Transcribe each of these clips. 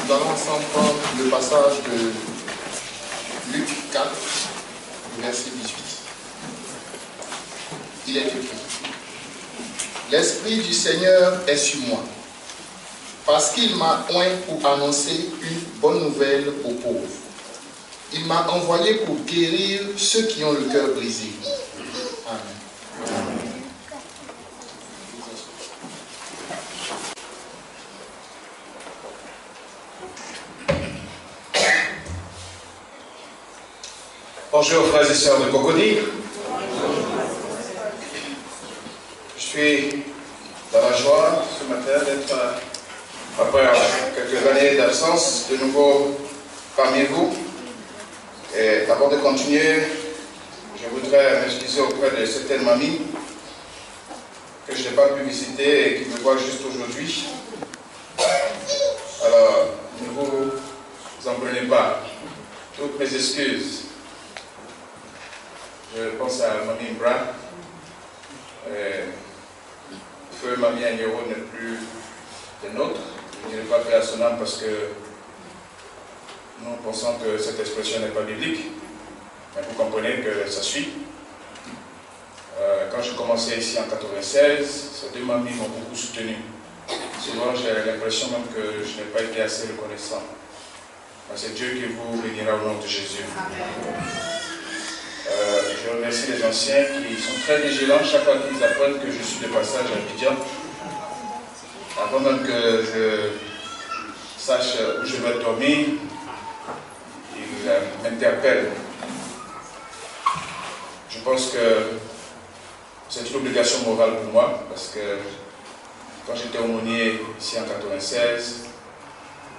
Nous allons ensemble prendre le passage de Luc 4, verset 18. Il est écrit: L'Esprit du Seigneur est sur moi, parce qu'il m'a oint pour annoncer une bonne nouvelle aux pauvres. Il m'a envoyé pour guérir ceux qui ont le cœur brisé. Amen. Bonjour frères et sœurs de Cocody. Je suis dans la joie ce matin d'être, après quelques années d'absence, de nouveau parmi vous. Et avant de continuer, je voudrais m'excuser auprès de certaines mamies que je n'ai pas pu visiter et qui me voient juste aujourd'hui. Alors, ne vous en prenez pas. Toutes mes excuses. Je pense à Mamie Mbra. Feu Mamie Agnero n'est plus le nôtre. Je ne dirai pas paix à son âme parce que nous pensons que cette expression n'est pas biblique. Mais vous comprenez que ça suit. Quand je commençais ici en 1996, ces deux mamies m'ont beaucoup soutenu. Souvent j'ai l'impression même que je n'ai pas été assez reconnaissant. C'est Dieu qui vous bénira au nom de Jésus. Je remercie les anciens qui sont très vigilants chaque fois qu'ils apprennent que je suis de passage à Abidjan. Avant même que je sache où je vais dormir, ils m'interpellent. Je pense que c'est une obligation morale pour moi parce que quand j'étais aumônier ici en 1996,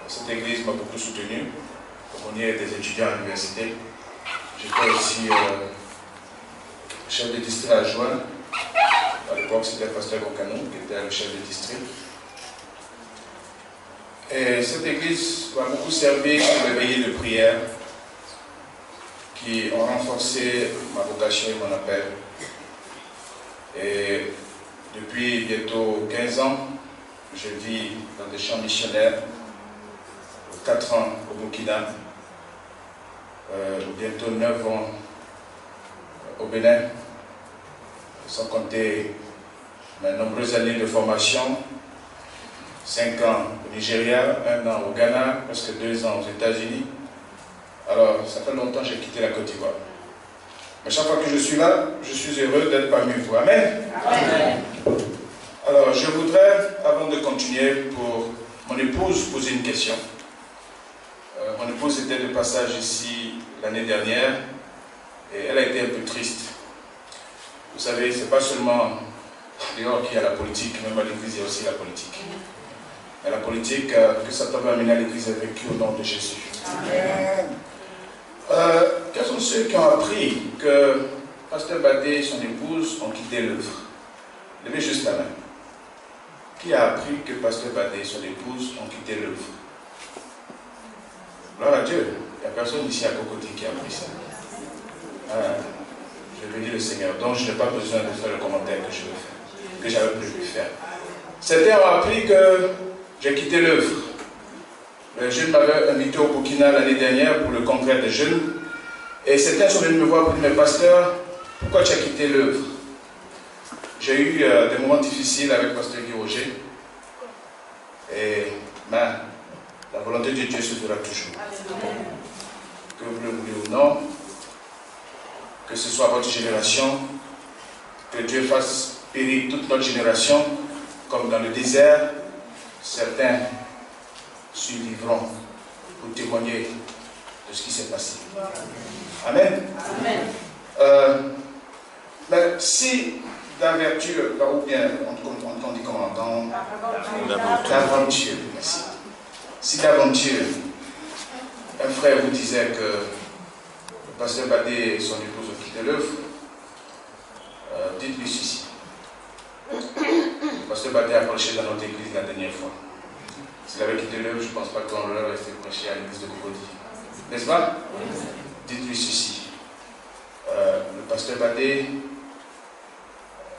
cette église m'a beaucoup soutenu. Aumônier des étudiants à l'université. J'étais aussi chef de district adjoint. À l'époque, c'était le pasteur Kokano qui était le chef de district. Et cette église m'a beaucoup servi pour les veillées de prière qui ont renforcé ma vocation et mon appel. Et depuis bientôt 15 ans, je vis dans des champs missionnaires, 4 ans au Burkina, bientôt 9 ans au Bénin, sans compter mes nombreuses années de formation, 5 ans au Nigeria, 1 an au Ghana, presque 2 ans aux États-Unis. Alors, ça fait longtemps que j'ai quitté la Côte d'Ivoire. Mais chaque fois que je suis là, je suis heureux d'être parmi vous. Amen. Amen. Alors, je voudrais, avant de continuer, pour mon épouse, poser une question. Mon épouse était de passage ici l'année dernière et elle a été un peu triste. Vous savez, ce n'est pas seulement dehors qu'il y a la politique, même à l'église il y a aussi la politique. Et la politique que Satan va amener à l'église est vécue au nom de Jésus. Amen. Quels sont ceux qui ont appris que Pasteur Badé et son épouse ont quitté l'œuvre? Levez juste la main. Qui a appris que Pasteur Badé et son épouse ont quitté l'œuvre? Gloire à Dieu. Il n'y a personne ici à Cocody qui a appris ça. Je bénis le Seigneur. Donc je n'ai pas besoin de faire le commentaire que je veux faire, que j'avais prévu de faire. Certains ont appris que j'ai quitté l'œuvre. Le jeune m'avait invité au Burkina l'année dernière pour le congrès des jeunes. Et certains sont venus me voir pour dire: mais pasteur, pourquoi tu as quitté l'œuvre? J'ai eu des moments difficiles avec pasteur Guy Roger. Et la volonté de Dieu se fera toujours. Que vous le voulez ou non, que ce soit votre génération, que Dieu fasse périr toute notre génération, comme dans le désert, certains survivront pour témoigner de ce qui s'est passé. Amen. Amen. Mais si d'aventure, ou bien on dit comment, d'aventure, merci. Si d'aventure, un frère vous disait que le pasteur Badé et son épouse ont quitté l'œuvre, dites-lui ceci. Le pasteur Badé a prêché dans notre église la dernière fois. S'il avait quitté l'œuvre, je ne pense pas qu'on l'aurait resté prêcher à l'église de Cocody. N'est-ce pas? Dites-lui ceci. Le pasteur Badé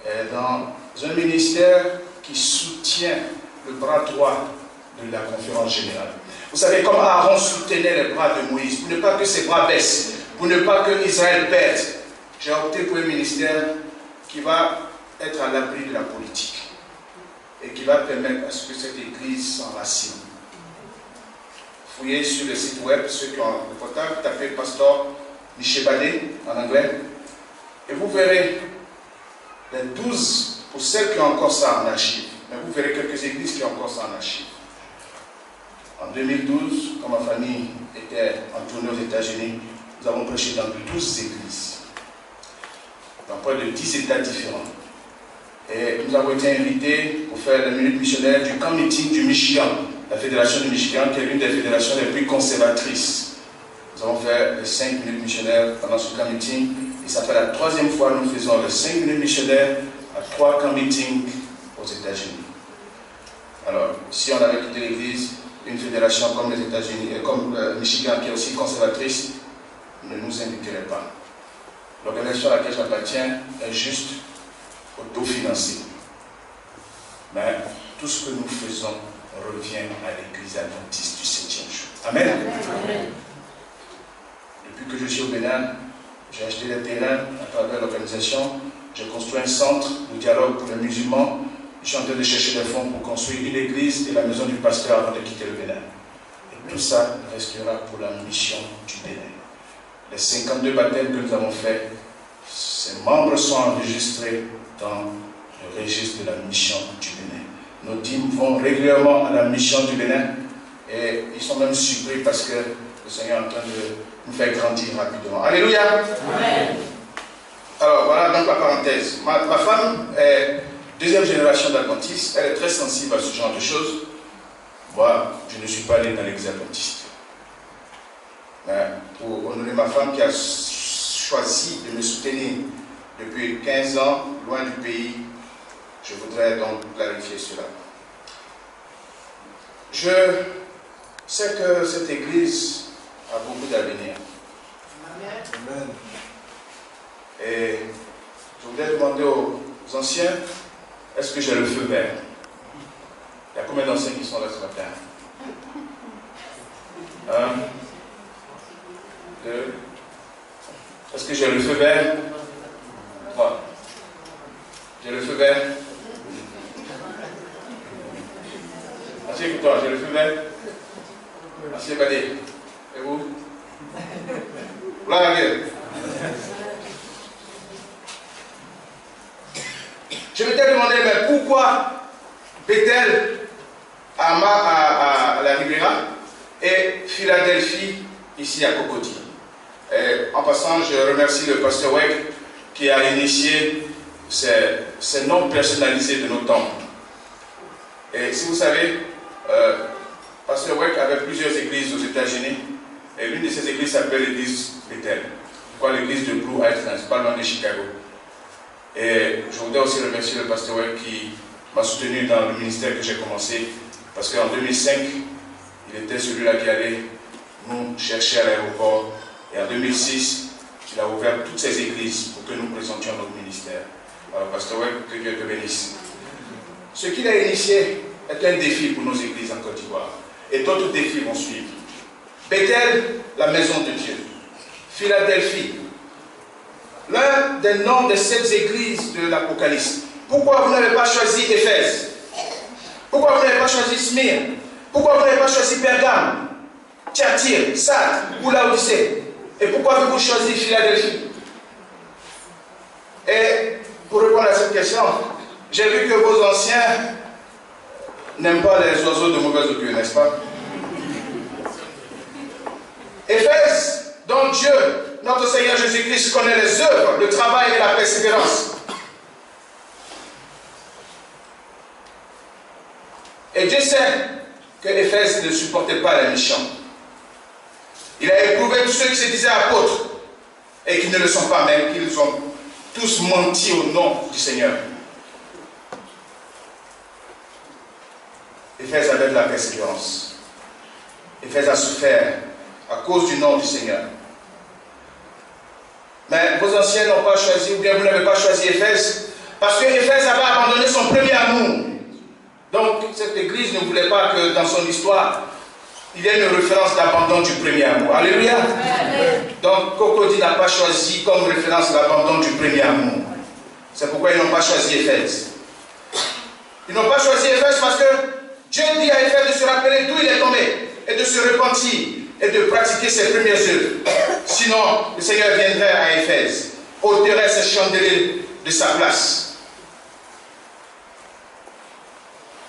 est dans un ministère qui soutient le bras droit de la conférence générale. Vous savez, comme Aaron soutenait les bras de Moïse, pour ne pas que ses bras baissent, pour ne pas que Israël perde, j'ai opté pour un ministère qui va être à l'abri de la politique et qui va permettre à ce que cette église s'enracine. Fouillez sur le site web, ceux qui ont le portable, tapez Pasteur Michebadé en anglais, et vous verrez les 12 pour celles qui ont encore ça en archive. Mais vous verrez quelques églises qui ont encore ça en archive. En 2012, quand ma famille était en tournée aux États-Unis, nous avons prêché dans 12 églises, dans près de 10 États différents. Et nous avons été invités pour faire la minute missionnaire du camp meeting du Michigan, la fédération du Michigan, qui est l'une des fédérations les plus conservatrices. Nous avons fait les 5 minutes missionnaires pendant ce camp meeting, et ça fait la 3e fois que nous faisons les 5 minutes missionnaires à 3 camp meetings aux États-Unis. Alors, si on avait quitté l'église, une fédération comme les États-Unis et comme Michigan, qui est aussi conservatrice, ne nous inviterait pas. L'organisation à laquelle j'appartiens est juste autofinancée. Mais tout ce que nous faisons revient à l'église adventiste du 7e jour. Amen. Amen. Depuis que je suis au Bénin, j'ai acheté des terrains à travers l'organisation. J'ai construit un centre de dialogue pour les musulmans. Je suis en train de chercher des fonds pour construire une église et la maison du pasteur avant de quitter le Bénin. Et tout ça restera pour la mission du Bénin. Les 52 baptêmes que nous avons faits, ces membres sont enregistrés dans le registre de la mission du Bénin. Nos dîmes vont régulièrement à la mission du Bénin et ils sont même surpris parce que le Seigneur est en train de nous faire grandir rapidement. Alléluia! Amen. Alors voilà donc la parenthèse. Ma femme est 2e génération d'adventistes, elle est très sensible à ce genre de choses. Moi, je ne suis pas né dans l'église adventiste. Mais pour honorer ma femme qui a choisi de me soutenir depuis 15 ans, loin du pays, je voudrais donc clarifier cela. Je sais que cette église a beaucoup d'avenir. Amen. Et je voudrais demander aux anciens, est-ce que j'ai le feu vert? Il y a combien d'anciens qui sont là ce matin? 1, 2. Est-ce que j'ai le feu vert? 3. J'ai le feu vert? Assieds-toi, j'ai le feu vert? Assieds-Badé. Et vous? Là, je m'étais demandé, mais pourquoi Bethel à la Riviera et Philadelphie ici à Cocody? Et en passant, je remercie le pasteur Weck qui a initié ces noms personnalisés de nos temples. Et si vous savez, pasteur Weck avait plusieurs églises aux États-Unis et l'une de ces églises s'appelle l'église Bethel. Pourquoi l'église de Blue Islands, pas loin de Chicago. Et je voudrais aussi remercier le pasteur Weck qui m'a soutenu dans le ministère que j'ai commencé, parce qu'en 2005, il était celui-là qui allait nous chercher à l'aéroport. Et en 2006, il a ouvert toutes ces églises pour que nous présentions notre ministère. Alors, pasteur Weck, que Dieu te bénisse. Ce qu'il a initié est un défi pour nos églises en Côte d'Ivoire. Et d'autres défis vont suivre. Bethel, la maison de Dieu. Philadelphie, l'un des noms de 7 églises de l'Apocalypse. Pourquoi vous n'avez pas choisi Éphèse? Pourquoi vous n'avez pas choisi Smyrne? Pourquoi vous n'avez pas choisi Pergame, Thyatire, Sardes ou Laodicée? Et pourquoi avez-vous choisi Philadelphie? Et pour répondre à cette question, j'ai vu que vos anciens n'aiment pas les oiseaux de mauvaise augure, n'est-ce pas? Éphèse, dont Dieu, notre Seigneur Jésus-Christ, connaît les œuvres, le travail et la persévérance. Et Dieu sait que Éphèse ne supportait pas la mission. Il a éprouvé tous ceux qui se disaient apôtres et qui ne le sont pas même, qu'ils ont tous menti au nom du Seigneur. Éphèse avait de la persévérance. Éphèse a souffert à cause du nom du Seigneur. Mais vos anciens n'ont pas choisi, ou bien vous n'avez pas choisi Éphèse, parce que Éphèse avait abandonné son premier amour. Donc cette église ne voulait pas que dans son histoire, il y a une référence d'abandon du premier amour. Alléluia. Donc, Cocody n'a pas choisi comme référence l'abandon du premier amour. C'est pourquoi ils n'ont pas choisi Éphèse. Ils n'ont pas choisi Éphèse parce que Dieu dit à Éphèse de se rappeler d'où il est tombé et de se repentir et de pratiquer ses premières œuvres. Sinon, le Seigneur viendrait à Éphèse, ôterait ses chandeliers de sa place.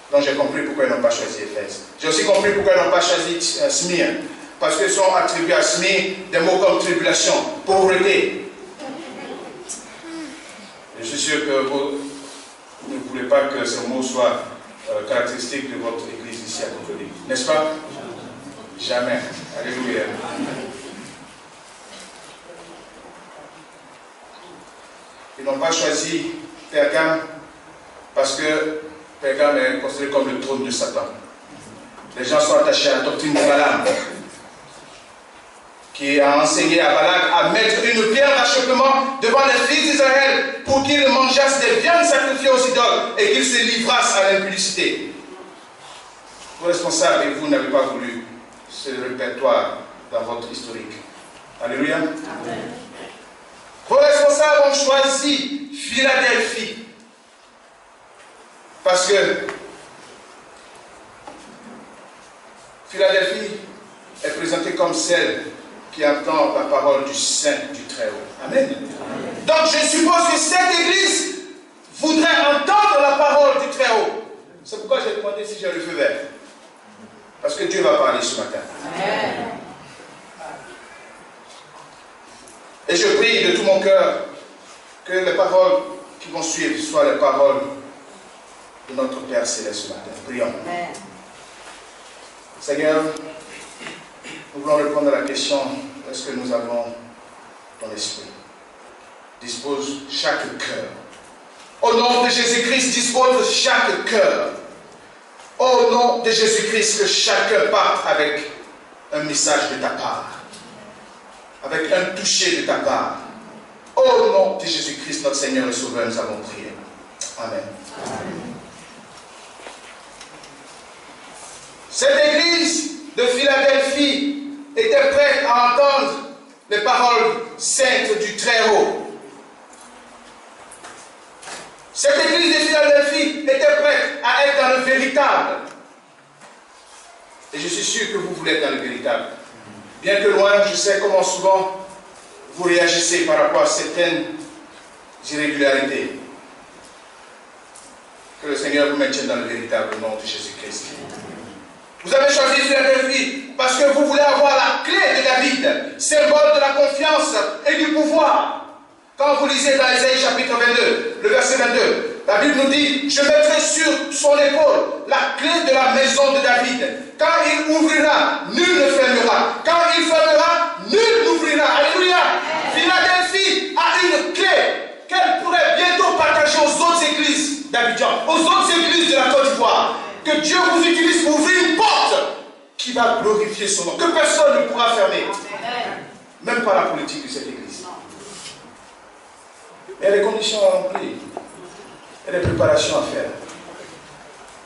Donc j'ai compris pourquoi ils n'ont pas choisi Éphèse. J'ai aussi compris pourquoi ils n'ont pas choisi Smyrne. Parce qu'ils sont attribués à Smyrne des mots comme tribulation, pauvreté. Et je suis sûr que vous ne voulez pas que ces mots soient caractéristiques de votre église ici à Cocody. N'est-ce pas? Jamais. Alléluia. Ils n'ont pas choisi Pergame parce que Pergame est considéré comme le trône de Satan. Les gens sont attachés à la doctrine de Balaam, qui a enseigné à Balak à mettre une pierre d'achoppement devant les fils d'Israël pour qu'ils mangeassent des viandes sacrifiées aux idoles et qu'ils se livrassent à l'impudicité. Vos responsables et vous n'avez pas voulu ce répertoire dans votre historique. Alléluia. Amen. Vos responsables ont choisi Philadelphie parce que Philadelphie est présentée comme celle qui entend la parole du Saint du Très-Haut. Amen. Donc je suppose que cette église voudrait entendre la parole du Très-Haut. C'est pourquoi j'ai demandé si j'ai le feu vert. Parce que Dieu va parler ce matin. Amen. Et je prie de tout mon cœur que les paroles qui vont suivre soient les paroles de notre Père Céleste ce matin. Prions. Amen. Seigneur, nous voulons répondre à la question, est-ce que nous avons ton esprit? Dispose chaque cœur. Au nom de Jésus-Christ, dispose chaque cœur. Au nom de Jésus-Christ, que chacun parte avec un message de ta part, avec un toucher de ta part. Au nom de Jésus-Christ, notre Seigneur et Sauveur, nous avons prié. Amen. Amen. Cette église de Philadelphie était prête à entendre les paroles saintes du Très-Haut. Cette église de Philadelphie était prête à être dans le véritable. Et je suis sûr que vous voulez être dans le véritable. Bien que loin, je sais comment souvent vous réagissez par rapport à certaines irrégularités. Que le Seigneur vous maintienne dans le véritable nom de Jésus-Christ. Vous avez choisi Philadelphie parce que vous voulez avoir la clé de David, symbole de la confiance et du pouvoir. Quand vous lisez dans Ésaïe chapitre 22, le verset 22, la Bible nous dit, je mettrai sur son épaule la clé de la maison de David. Quand il ouvrira, nul ne fermera. Quand il fermera, nul n'ouvrira. Alléluia. Philadelphie a une clé qu'elle pourrait bientôt partager aux autres églises d'Abidjan, aux autres églises de la Côte d'Ivoire. Que Dieu vous utilise pour ouvrir une porte qui va glorifier son nom, que personne ne pourra fermer. Même pas la politique de cette église. Il y a des conditions à remplir. Il y a des préparations à faire.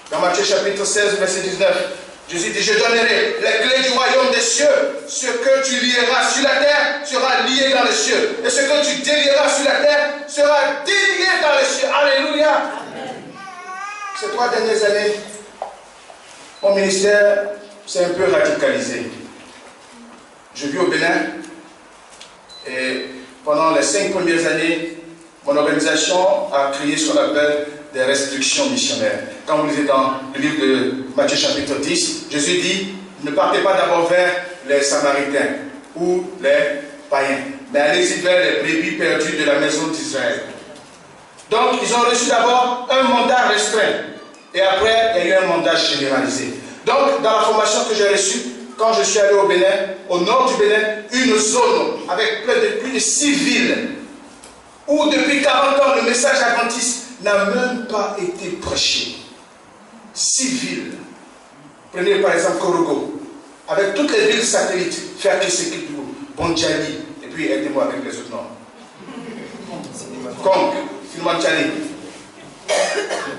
Dans Matthieu chapitre 16, verset 19, Jésus dit, je donnerai les clés du royaume des cieux. Ce que tu lieras sur la terre sera lié dans les cieux. Et ce que tu délieras sur la terre sera délié dans les cieux. Alléluia. Ces 3 dernières années, mon ministère s'est un peu radicalisé. Je vis au Bénin et pendant les 5 premières années, mon organisation a créé ce qu'on appelle des restrictions missionnaires. Quand vous lisez dans le livre de Matthieu chapitre 10, Jésus dit, ne partez pas d'abord vers les Samaritains ou les païens, mais allez-y vers les brebis perdues de la maison d'Israël. Donc, ils ont reçu d'abord un mandat restreint. Et après, il y a eu un mandat généralisé. Donc, dans la formation que j'ai reçue, quand je suis allé au Bénin, au nord du Bénin, une zone avec plus de 6 villes, où depuis 40 ans, le message adventiste n'a même pas été prêché. 6 villes. Prenez par exemple Korogo, avec toutes les villes satellites, Ferkisekidou, Bondjali, et puis aidez-moi avec les autres noms. Kong, Filmanchali.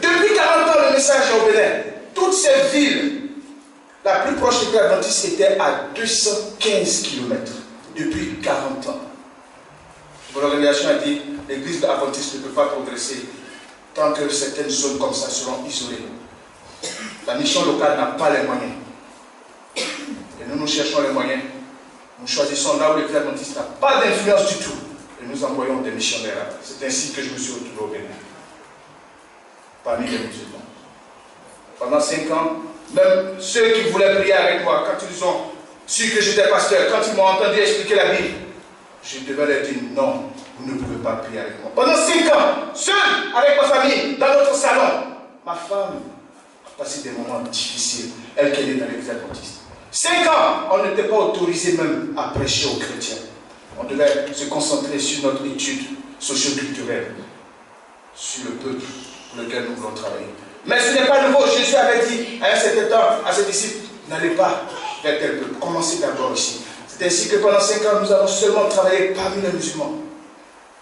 Depuis 40 ans, le message est au Bénin. Toutes ces villes La plus proche église adventiste était à 215 km depuis 40 ans. L'organisation a dit l'église adventiste ne peut pas progresser tant que certaines zones comme ça seront isolées. La mission locale n'a pas les moyens. Et nous cherchons les moyens. Nous choisissons là où l'église adventiste n'a pas d'influence du tout. Et nous envoyons des missionnaires. C'est ainsi que je me suis retrouvé au Bénin. Parmi les musulmans. Pendant 5 ans, même ceux qui voulaient prier avec moi, quand ils ont su que j'étais pasteur, quand ils m'ont entendu expliquer la Bible, je devais leur dire non, vous ne pouvez pas prier avec moi. Pendant 5 ans, seul avec ma famille, dans notre salon, ma femme a passé des moments difficiles, elle qui est dans l'église adventiste. 5 ans, on n'était pas autorisé même à prêcher aux chrétiens. On devait se concentrer sur notre étude socio-culturelle, sur le peuple pour lequel nous voulons travailler. Mais ce n'est pas nouveau. Jésus avait dit à un certain temps à ses disciples, n'allez pas vers tel peuple, commencez d'abord ici. C'est ainsi que pendant 5 ans, nous avons seulement travaillé parmi les musulmans.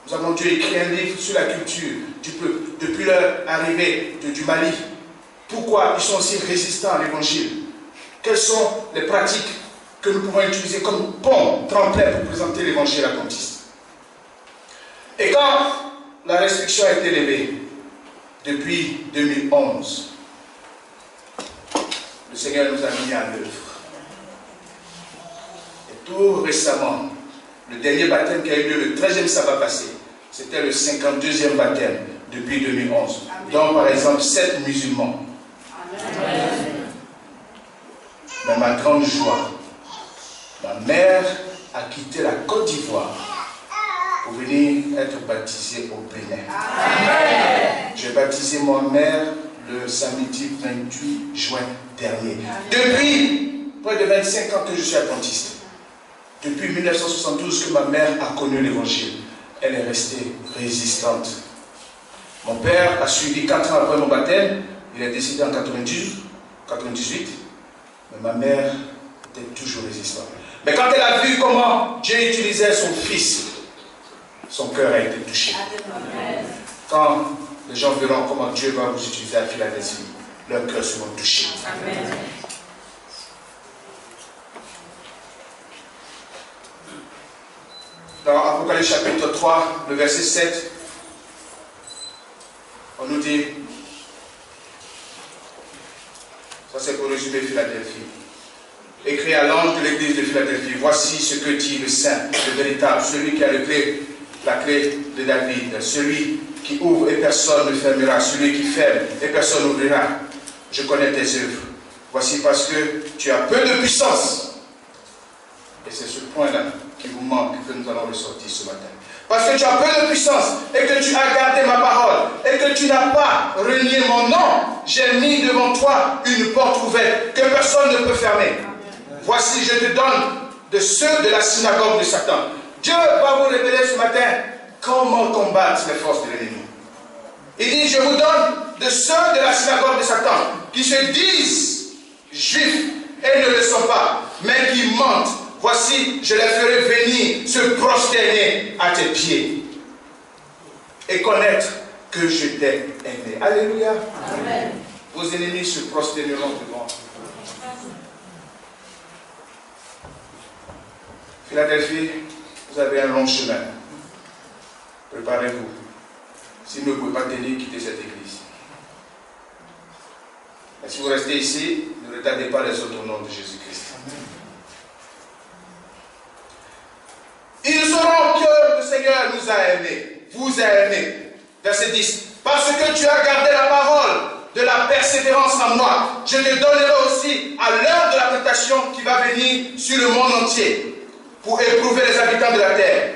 Nous avons dû écrire un livre sur la culture du peuple, depuis leur arrivée du Mali. Pourquoi ils sont aussi résistants à l'évangile? Quelles sont les pratiques que nous pouvons utiliser comme pont, tremplin pour présenter l'évangile adventiste? Et quand la restriction a été levée, depuis 2011, le Seigneur nous a mis à l'œuvre. Et tout récemment, le dernier baptême qui a eu lieu le 13e sabbat passé, c'était le 52e baptême depuis 2011. Amen. Donc, par exemple, 7 musulmans. Amen. Mais ma grande joie, ma mère a quitté la Côte d'Ivoire pour venir être baptisée au Bénin. Amen. J'ai baptisé ma mère le samedi 28 juin dernier. Amen. Depuis près de 25 ans que je suis adventiste. Depuis 1972 que ma mère a connu l'évangile. Elle est restée résistante. Mon père a suivi 4 ans après mon baptême. Il est décédé en 98. Mais ma mère était toujours résistante. Mais quand elle a vu comment Dieu utilisait son fils, son cœur a été touché. Amen. Quand les gens verront comment Dieu va vous utiliser à Philadelphie, leurs cœurs seront touchés. Amen. Dans Apocalypse chapitre 3, le verset 7, on nous dit, ça c'est pour résumer Philadelphie. Écrit à l'ange de l'église de Philadelphie, voici ce que dit le Saint, le véritable, celui qui a la clé de David, celui qui ouvre et personne ne fermera, celui qui ferme et personne n'ouvrira. Je connais tes œuvres. Voici parce que tu as peu de puissance. Et c'est ce point-là qui vous manque que nous allons ressortir ce matin. Parce que tu as peu de puissance et que tu as gardé ma parole et que tu n'as pas renié mon nom, j'ai mis devant toi une porte ouverte que personne ne peut fermer. Voici, je te donne de ceux de la synagogue de Satan. Dieu va vous révéler ce matin comment combattre les forces de l'ennemi. Il dit, je vous donne de ceux de la synagogue de Satan qui se disent juifs et ne le sont pas, mais qui mentent. Voici, je les ferai venir se prosterner à tes pieds et connaître que je t'ai aimé. Alléluia. Amen. Vos ennemis se prosterneront devant. Philadelphie, vous avez un long chemin. Préparez-vous. Si vous ne pouvez pas tenir, quittez cette église. Mais si vous restez ici, ne retardez pas les autres au nom de Jésus-Christ. Ils sauront que le Seigneur nous a aimés, vous a aimés. Verset 10. Parce que tu as gardé la parole de la persévérance en moi, je te donnerai aussi à l'heure de la tentation qui va venir sur le monde entier pour éprouver les habitants de la terre.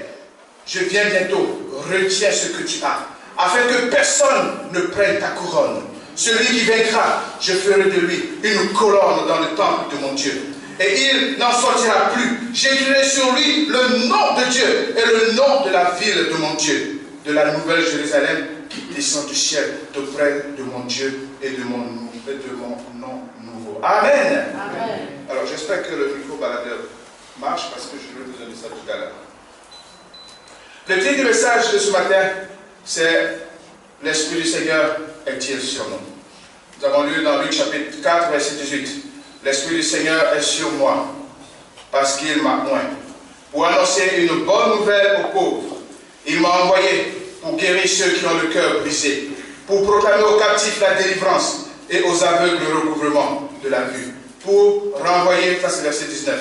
Je viens bientôt, retiens ce que tu as, afin que personne ne prenne ta couronne. Celui qui vaincra, je ferai de lui une colonne dans le temple de mon Dieu. Et il n'en sortira plus. J'écrirai sur lui le nom de Dieu et le nom de la ville de mon Dieu, de la nouvelle Jérusalem qui descend du ciel d'auprès de mon Dieu et de mon nom nouveau. Amen. Amen. Alors j'espère que le micro baladeur marche parce que je vais besoin de ça tout à l'heure. Le titre du message de ce matin, c'est l'Esprit du Seigneur est-il sur nous. Nous avons lu dans Luc chapitre 4, verset 18. l'Esprit du Seigneur est sur moi, parce qu'il m'a oint, pour annoncer une bonne nouvelle aux pauvres. Il m'a envoyé pour guérir ceux qui ont le cœur brisé, pour proclamer aux captifs la délivrance et aux aveugles le recouvrement de la vue, pour renvoyer, ça c'est verset 19,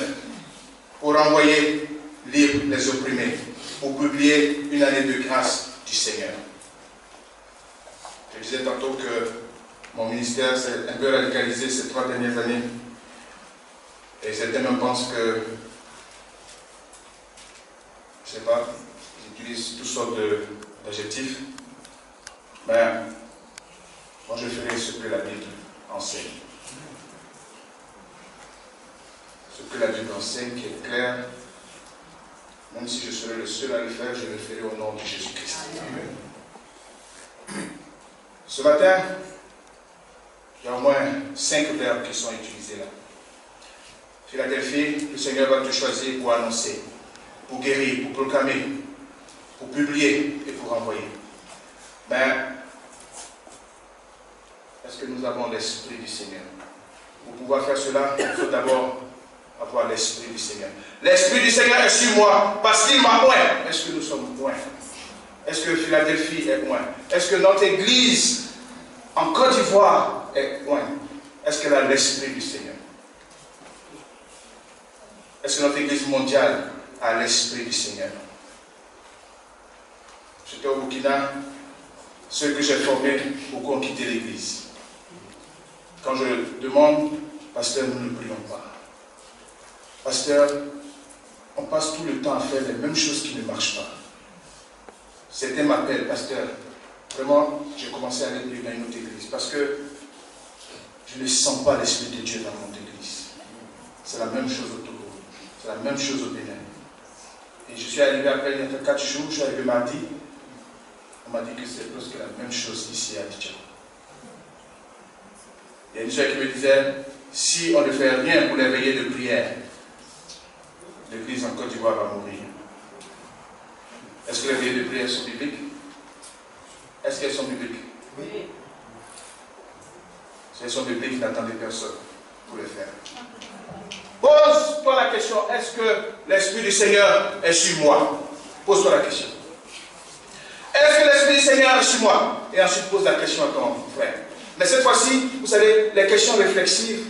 pour renvoyer libres les opprimés, pour publier une année de grâce du Seigneur. Je disais tantôt que mon ministère s'est un peu radicalisé ces 3 dernières années. Et certains me pensent que, je ne sais pas, j'utilise toutes sortes d'adjectifs. Mais moi je ferai ce que la Bible enseigne. Ce que la Bible enseigne qui est clair, même si je serai le seul à le faire, je le ferai au nom de Jésus-Christ. Ce matin, il y a au moins 5 verbes qui sont utilisés là. Philadelphie, le Seigneur va te choisir pour annoncer, pour guérir, pour proclamer, pour publier et pour envoyer. Mais, est-ce que nous avons l'Esprit du Seigneur? Pour pouvoir faire cela, il faut d'abord avoir l'Esprit du Seigneur. L'Esprit du Seigneur est sur moi parce qu'il m'a oint. Est-ce que nous sommes oints? Est-ce que Philadelphie est oint? Est-ce que notre Église en Côte d'Ivoire est oint? Est-ce qu'elle a l'Esprit du Seigneur? Est-ce que notre Église mondiale a l'Esprit du Seigneur? J'étais au Burkina, ceux que j'ai formés, beaucoup ont quitté l'Église. Quand je demande, pasteur, nous ne prions pas. Pasteur, on passe tout le temps à faire les mêmes choses qui ne marchent pas. C'était m'appelle, pasteur. Vraiment, j'ai commencé à aller dans une autre église parce que je ne sens pas l'Esprit de Dieu dans mon église. C'est la même chose au Togo. C'est la même chose au Bénin. Et je suis arrivé après, il y a 4 jours, je suis arrivé mardi. On m'a dit que c'est presque la même chose ici à Abidjan. Il y a une soeur qui me disait, si on ne fait rien pour les veillées de prière, l'église en Côte d'Ivoire va mourir. Est-ce que les veillées de prière sont bibliques? Est-ce qu'elles sont bibliques? Oui. Si elles sont bibliques, n'attendez personne pour les faire. Pose-toi la question, est-ce que l'Esprit du Seigneur est sur moi? Pose-toi la question. Est-ce que l'Esprit du Seigneur est sur moi? Et ensuite pose la question à ton frère. Mais cette fois-ci, vous savez, les questions réflexives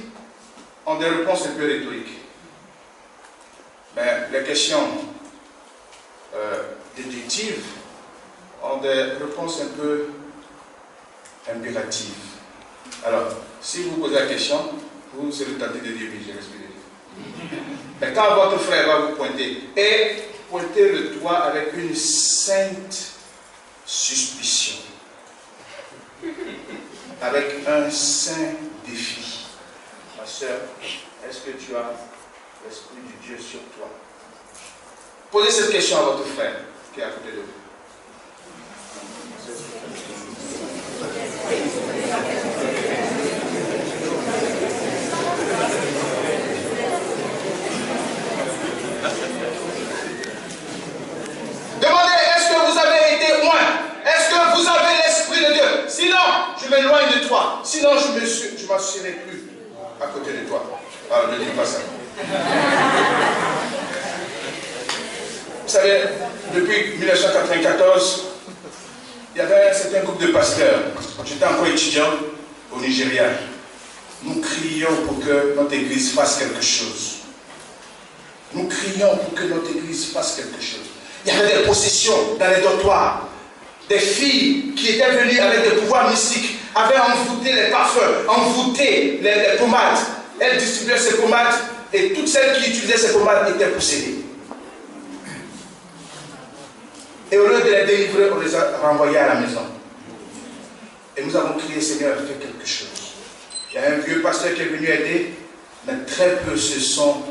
ont des réponses un peu rhétoriques. Mais les questions déductives ont des réponses un peu impératives. Alors, si vous posez la question, vous serez tenté de dire oui, j'ai respiré. Mais quand votre frère va vous pointer, et pointer le doigt avec une sainte suspicion, avec un saint défi. Ma soeur, est-ce que tu as l'Esprit de Dieu sur toi? Posez cette question à votre frère qui est à côté de vous. Demandez, est-ce que vous avez été oint? Est-ce que vous avez l'Esprit de Dieu? Sinon, je m'éloigne de toi. Sinon, je ne m'assurerai plus à côté de toi. Alors, ne dis pas ça. Vous savez, depuis 1994, il y avait un certain groupe de pasteurs. Quand j'étais encore étudiant au Nigeria, nous crions pour que notre église fasse quelque chose. Nous crions pour que notre église fasse quelque chose. Il y avait des possessions dans les dortoirs. Des filles qui étaient venues avec des pouvoirs mystiques avaient envoûté les parfums, envoûté les pommades. Elles distribuaient ces pommades et toutes celles qui utilisaient ces pommades étaient possédées. Et au lieu de les délivrer, on les a renvoyées à la maison. Et nous avons crié, Seigneur, fais quelque chose. Il y a un vieux pasteur qui est venu aider, mais très peu se sont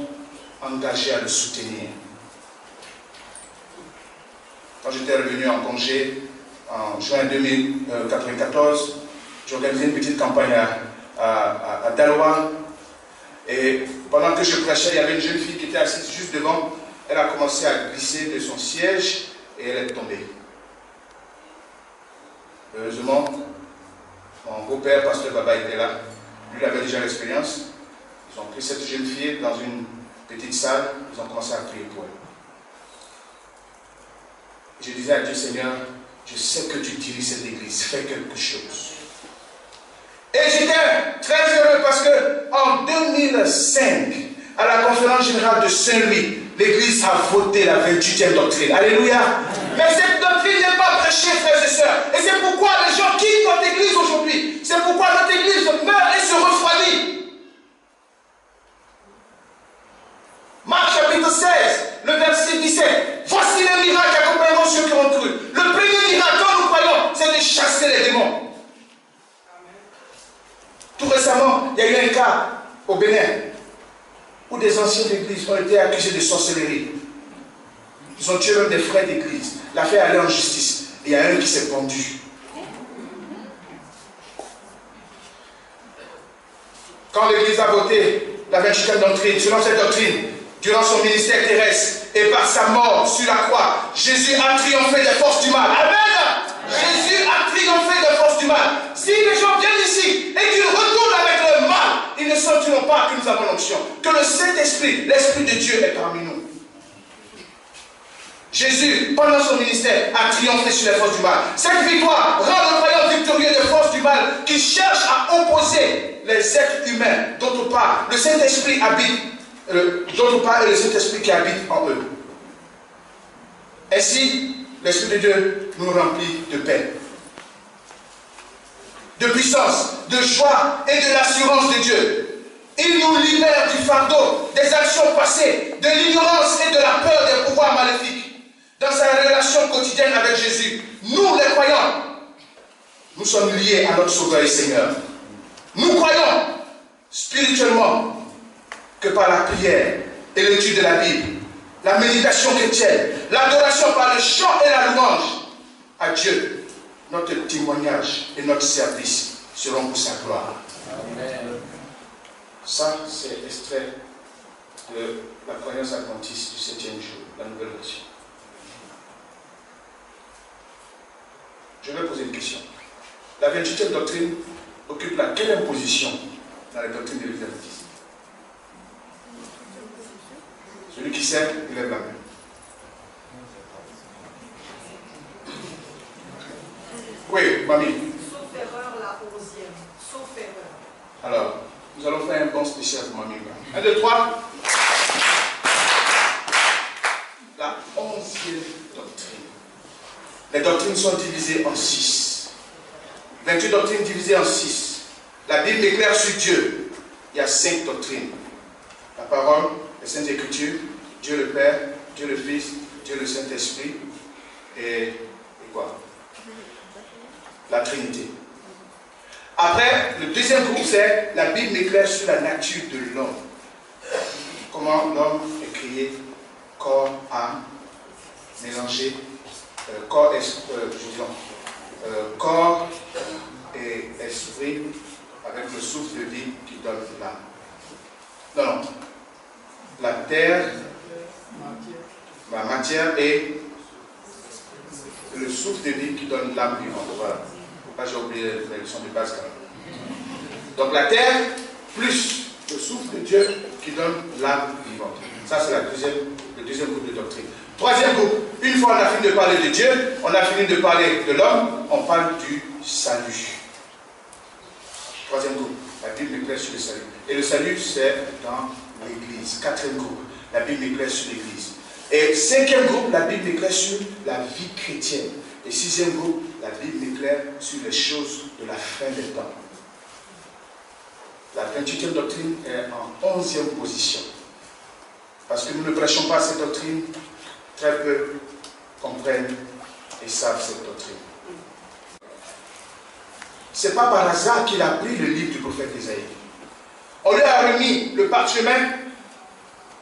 engagés à le soutenir. Quand j'étais revenu en congé, en juin 2094, j'ai organisé une petite campagne à Daloa. Et pendant que je prêchais, il y avait une jeune fille qui était assise juste devant. Elle a commencé à glisser de son siège et elle est tombée. Heureusement, mon beau-père, pasteur Baba, était là. Lui, il avait déjà l'expérience. Ils ont pris cette jeune fille dans une petite salle, ils ont commencé à prier pour elle. Je disais à Dieu, Seigneur, je sais que tu diriges cette église, fais quelque chose. Et j'étais très heureux parce que en 2005, à la conférence générale de Saint-Louis, l'église a voté la 28e doctrine. Alléluia. Mais cette doctrine n'est pas prêchée, frères et sœurs. Et c'est pourquoi les gens quittent notre église aujourd'hui. C'est pourquoi notre église meurt et se refroidit. Marc chapitre 16, le verset 17. Voici les miracles accompagnant ceux qui ont cru. Le premier miracle dont nous croyons, c'est de chasser les démons. Tout récemment, il y a eu un cas au Bénin où des anciens d'église ont été accusés de sorcellerie. Ils ont tué même des frères d'église. L'affaire allait en justice. Et il y a un qui s'est pendu. Quand l'église a voté la 28e doctrine, selon cette doctrine, durant son ministère terrestre et par sa mort sur la croix, Jésus a triomphé des forces du mal. Amen. Jésus a triomphé des forces du mal. Si les gens viennent ici et qu'ils retournent avec le mal, ils ne sentiront pas que nous avons l'onction. Que le Saint-Esprit, l'Esprit de Dieu est parmi nous. Jésus, pendant son ministère, a triomphé sur les forces du mal. Cette victoire rend le croyant victorieux des forces du mal qui cherchent à opposer les êtres humains dont on parle. Le Saint-Esprit habite, dont on parle et le Saint-Esprit qui habite en eux. Ainsi, l'Esprit de Dieu nous remplit de paix, de puissance, de joie et de l'assurance de Dieu. Il nous libère du fardeau, des actions passées, de l'ignorance et de la peur des pouvoirs maléfiques. Dans sa relation quotidienne avec Jésus, nous les croyants, nous sommes liés à notre Sauveur et Seigneur. Nous croyons spirituellement que par la prière et l'étude de la Bible, la méditation chrétienne, l'adoration par le chant et la louange à Dieu, notre témoignage et notre service seront pour sa gloire. Amen. Ça, c'est extrait de la croyance adventiste du 7e jour, la nouvelle version. Je vais poser une question. La 28e doctrine occupe la quelle position dans la doctrine de l'Église adventiste? Celui qui sait, il lève la main. Oui, mamie. Sauf erreur, la 11e. Sauf erreur. Alors, nous allons faire un bon spécial pour mamie. 1, 2, 3. La 11e doctrine. Les doctrines sont divisées en 6. 28 doctrines divisées en 6. La Bible éclaire sur Dieu. Il y a 5 doctrines. La parole, les Saintes Écritures, Dieu le Père, Dieu le Fils, Dieu le Saint-Esprit et quoi? La Trinité. Après, le deuxième groupe, c'est la Bible éclaire sur la nature de l'homme. Comment l'homme est créé, corps, âme, mélangé, corps et esprit, avec le souffle de vie qui donne l'âme. Non, non. La terre, la matière et le souffle de vie qui donne l'âme vivante. Voilà. Pourquoi j'ai oublié la leçon de base quand même. Donc la terre plus le souffle de Dieu qui donne l'âme vivante. Ça c'est le deuxième groupe de doctrine. Troisième groupe, une fois on a fini de parler de Dieu, on a fini de parler de l'homme, on parle du salut. Troisième groupe, la Bible éclaire sur le salut. Et le salut c'est dans l'Église. Quatrième groupe, la Bible éclaire sur l'Église. Et cinquième groupe, la Bible éclaire sur la vie chrétienne. Et sixième groupe, la Bible éclaire sur les choses de la fin des temps. La 28e doctrine est en 11e position. Parce que nous ne prêchons pas cette doctrine, très peu comprennent et savent cette doctrine. Ce n'est pas par hasard qu'il a pris le livre du prophète Isaïe. On lui a remis le parchemin,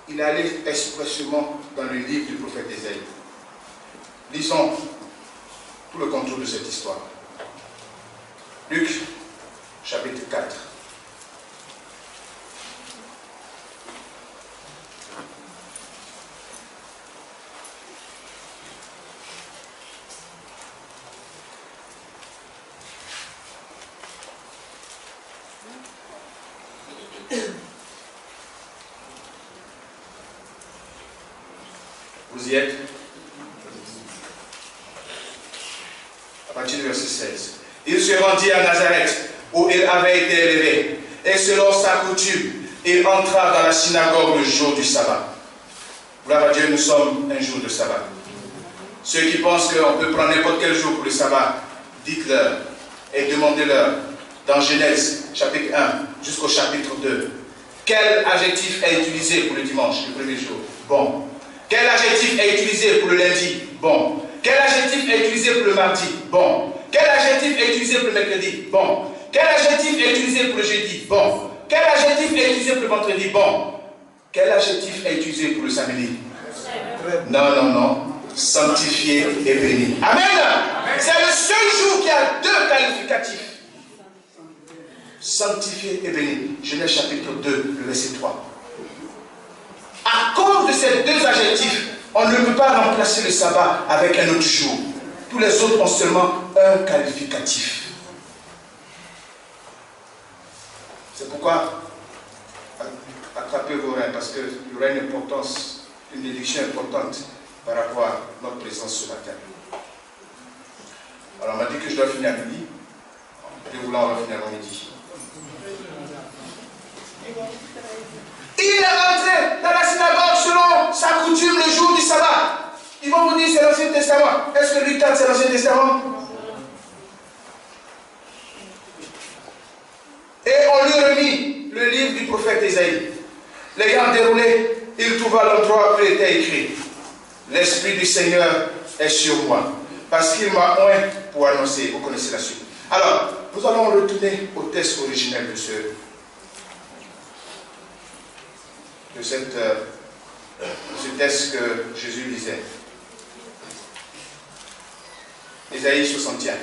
il est allé expressément dans le livre du prophète Isaïe. Lisons tout le contour de cette histoire. Luc, chapitre 4. y êtes? À partir du verset 16. Il se rendit à Nazareth, où il avait été élevé, et selon sa coutume, il entra dans la synagogue le jour du sabbat. Gloire à Dieu, nous sommes un jour de sabbat. Ceux qui pensent qu'on peut prendre n'importe quel jour pour le sabbat, dites-leur et demandez-leur dans Genèse chapitre 1 jusqu'au chapitre 2. Quel adjectif est utilisé pour le dimanche, le premier jour? Bon. Quel adjectif est utilisé pour le lundi? Bon. Quel adjectif est utilisé pour le mardi? Bon. Quel adjectif est utilisé pour le mercredi? Bon. Quel adjectif est utilisé pour le jeudi? Bon. Quel adjectif est utilisé pour le vendredi? Bon. Quel adjectif est utilisé pour le samedi? Non, non, non. Sanctifié et béni. Amen. C'est le seul jour qui a deux qualificatifs. Sanctifié et béni. Genèse chapitre 2, le verset 3. À cause de ces deux adjectifs, on ne peut pas remplacer le sabbat avec un autre jour. Tous les autres ont seulement un qualificatif. C'est pourquoi, attrapez vos reins, parce qu'il y aura une importance, une déduction importante par rapport à notre présence ce matin. Alors on m'a dit que je dois finir à midi. Et vous là, on va finir à midi. Il est rentré dans la synagogue selon sa coutume le jour du sabbat. Ils vont vous dire c'est l'Ancien Testament. Est-ce que Luc 4 c'est l'Ancien Testament? Et on lui remit le livre du prophète Ésaïe. L'ayant déroulé, il trouva l'endroit où il était écrit: L'Esprit du Seigneur est sur moi, parce qu'il m'a oint pour annoncer. Vous connaissez la suite. Alors, nous allons retourner au texte originel de ce texte que Jésus lisait. Ésaïe 61.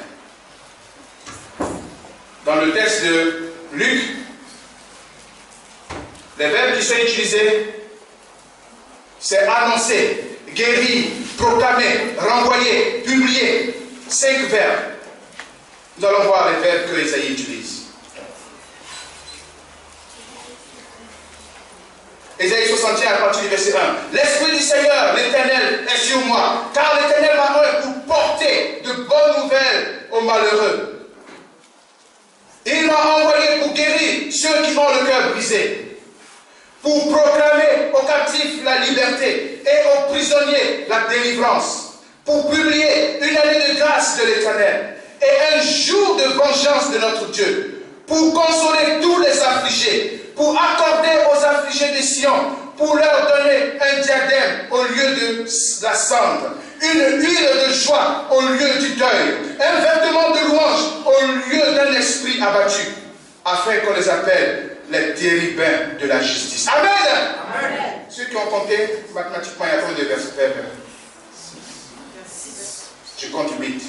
Dans le texte de Luc, les verbes qui sont utilisés, c'est annoncer, guérir, proclamer, renvoyer, publier. 5 verbes. Nous allons voir les verbes que Ésaïe utilise. Ésaïe 61 à partir du verset 1. L'Esprit du Seigneur, l'Éternel, est sur moi, car l'Éternel m'a oint pour porter de bonnes nouvelles aux malheureux. Il m'a envoyé pour guérir ceux qui ont le cœur brisé, pour proclamer aux captifs la liberté et aux prisonniers la délivrance, pour publier une année de grâce de l'Éternel et un jour de vengeance de notre Dieu, pour consoler tous les affligés, pour accorder aux affligés de Sion, pour leur donner un diadème au lieu de la cendre, une huile de joie au lieu du deuil, un vêtement de louange au lieu d'un esprit abattu, afin qu'on les appelle les térubins de la justice. Amen. Amen. Ceux qui ont compté mathématiquement, il y a combien de versets? Je compte 8.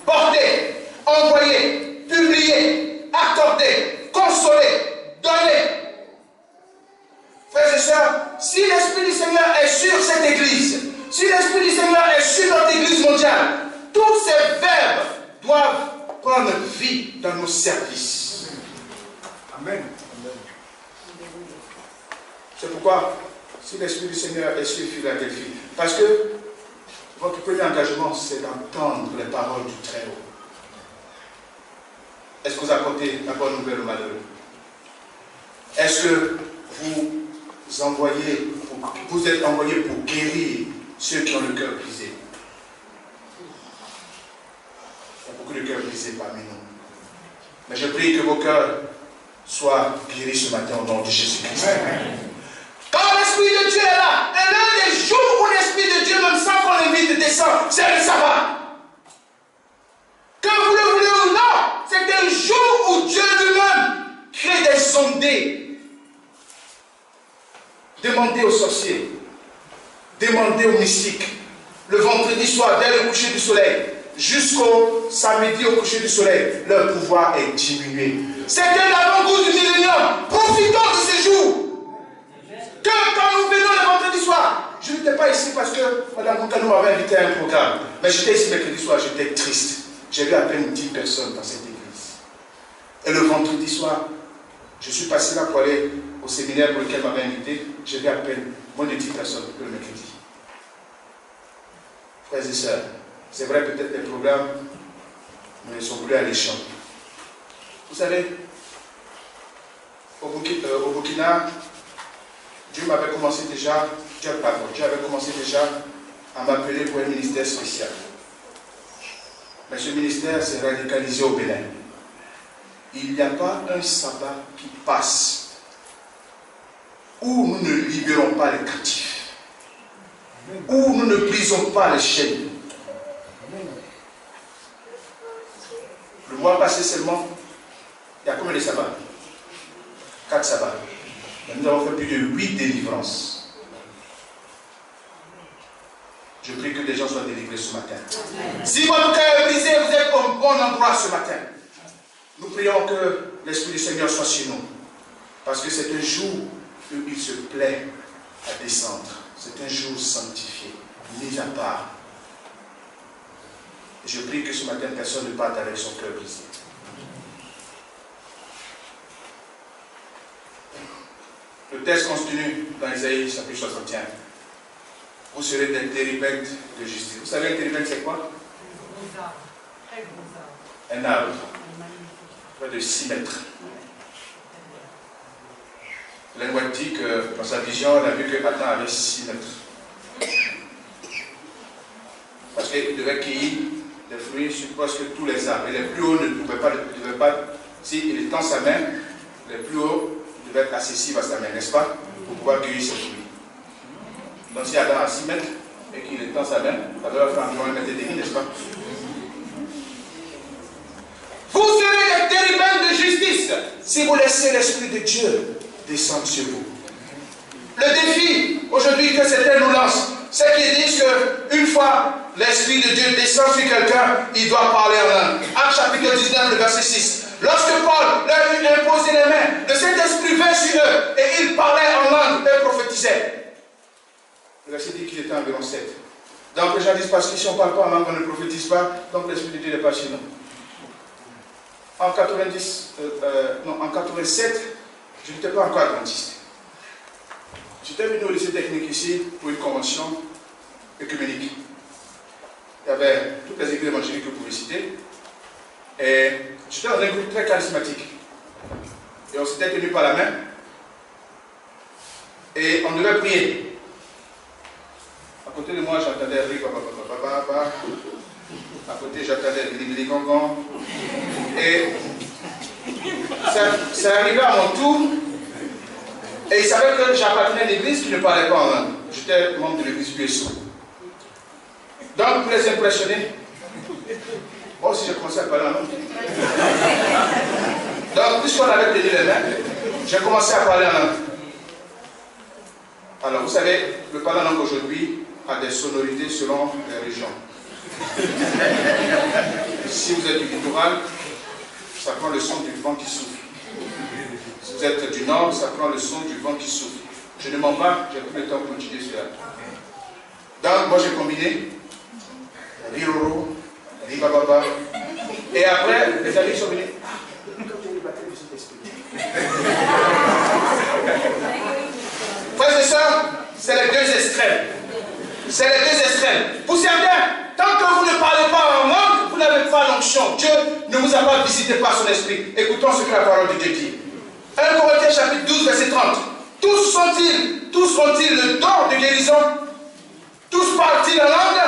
Porter, envoyer, publier, accorder, consoler, donner. Frères et sœurs, si l'Esprit du Seigneur est sur cette église, si l'Esprit du Seigneur est sur notre église mondiale, tous ces verbes doivent prendre vie dans nos services. Amen. C'est pourquoi, si l'Esprit du Seigneur est sur Philadelphie, parce que votre premier engagement, c'est d'entendre les paroles du Très-Haut. Est-ce que vous apportez la bonne nouvelle aux malheureux? Est-ce que vous êtes envoyés pour guérir ceux qui ont le cœur brisé? Il y a beaucoup de cœurs brisés parmi nous. Mais je prie que vos cœurs soient guéris ce matin au nom de Jésus-Christ. Quand l'Esprit de Dieu est là, et l'un des jours où l'Esprit de Dieu, même sans qu'on l'invite, descend, c'est le sabbat. Que vous le voulez ou non, c'est un jour où Dieu lui-même crée des sondés. Demandez aux sorciers, demandez aux mystiques, le vendredi soir, dès le coucher du soleil, jusqu'au samedi au coucher du soleil, leur pouvoir est diminué. C'est un avant-goût du millénium. Profitons de ces jours. Que quand nous venons le vendredi soir, je n'étais pas ici parce que Mme Moukanou m'avait invité à un programme, mais j'étais ici mercredi soir, j'étais triste. J'ai vu à peine 10 personnes dans cette église. Et le vendredi soir, je suis passé là pour aller au séminaire pour lequel m'avait invité, j'ai vu à peine moins de 10 personnes que le mercredi. frères et sœurs, c'est vrai, peut-être les programmes ne sont plus alléchants. Vous savez, au Burkina, Dieu avait commencé déjà à m'appeler pour un ministère spécial. Mais ce ministère s'est radicalisé au Bénin. Il n'y a pas un sabbat qui passe où nous ne libérons pas les captifs, où nous ne brisons pas les chaînes. Le mois passé seulement, il y a combien de sabbats? 4 sabbats. Nous avons fait plus de 8 délivrances. Je prie que des gens soient délivrés ce matin. Si votre cœur est brisé, vous êtes au bon endroit ce matin. Nous prions que l'Esprit du Seigneur soit sur nous. Parce que c'est un jour où il se plaît à descendre. C'est un jour sanctifié, mis à part. Je prie que ce matin, personne ne parte avec son cœur brisé. Le texte continue dans Isaïe chapitre 61. Vous serez des térébintes de justice. Vous savez, un térébinthe, c'est quoi? Un arbre. Près de 6 mètres. L'Envoie dit que dans sa vision, on a vu que Adam avait 6 mètres. Parce qu'il devait cueillir des fruits sur presque tous les arbres. Et les plus hauts ne pouvaient pas, s'il tend sa main, les plus hauts devaient être accessibles à sa main, n'est-ce pas? Pour pouvoir cueillir ses fruits. Donc si Adam a 6 mètres et qu'il tend sa main, ça doit faire environ 1 mètre et demi, n'est-ce pas? Vous serez des térébintes de justice si vous laissez l'Esprit de Dieu descendre sur vous. Le défi aujourd'hui que certains nous lancent, c'est qu'ils disent qu'une fois l'Esprit de Dieu descend sur quelqu'un, il doit parler en langue. Actes chapitre 19, le verset 6. Lorsque Paul leur eut imposé les mains, le Saint-Esprit vint sur eux et ils parlaient en langue et prophétisaient. Le verset dit qu'il était environ 7. Donc les gens disent parce que si on ne parle pas en langue, on ne prophétise pas, donc l'Esprit de Dieu n'est pas chez nous. En 87, je n'étais pas encore adventiste. J'étais venu au lycée technique ici pour une convention œcuménique. Il y avait toutes les églises évangéliques que vous pouvez citer. Et j'étais dans un groupe très charismatique. Et on s'était tenu par la main. Et on devait prier. À côté de moi, j'entendais rire, à côté, j'entendais Billy Gongon. Et ça arrivait à mon tour. Et il savait que j'appartenais à l'église qui ne parlait pas en langue. J'étais membre de l'église PSO. Donc, pour les impressionner, moi aussi j'ai commencé à parler en langue. Donc, puisqu'on avait tenu les mains, j'ai commencé à parler en langue. Alors, vous savez, le parler en langue aujourd'hui a des sonorités selon les régions. Si vous êtes du littoral, ça prend le son du vent qui souffle. Si vous êtes du nord, ça prend le son du vent qui souffle. Je ne mens pas, j'ai pris le temps pour continuer cela. Donc, moi j'ai combiné Riroro, Ribababa, et après, les amis sont venus. Comme j'ai débattu de cet esprit. Frères et sœurs, c'est les deux extrêmes. C'est les deux extrêmes. Pour certains, tant que vous ne parlez pas en langue, vous n'avez pas l'onction. Dieu ne vous a pas visité par son esprit. Écoutons ce que la parole de Dieu dit. 1 Corinthiens chapitre 12, verset 30. Tous ont-ils le don de guérison? Tous parlent-ils en langue?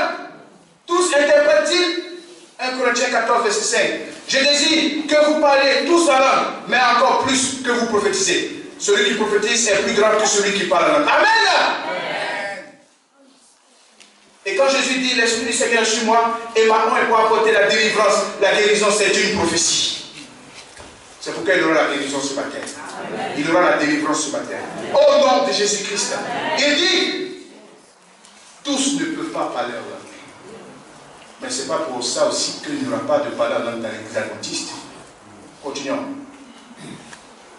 Tous interprètent-ils? 1 Corinthiens 14, verset 5. Je désire que vous parliez tous en langue, mais encore plus que vous prophétisez. Celui qui prophétise est plus grand que celui qui parle en langue. Amen. Et quand Jésus dit l'Esprit du Seigneur est sur moi et m'a oint pour apporter la délivrance, la guérison c'est une prophétie. C'est pourquoi il aura la guérison ce matin. Amen. Il aura la délivrance ce matin. Au nom de Jésus-Christ. Il dit, tous ne peuvent pas parler en langue. Mais ce n'est pas pour ça aussi qu'il n'y aura pas de parler en langue dans l'église adventiste. Continuons.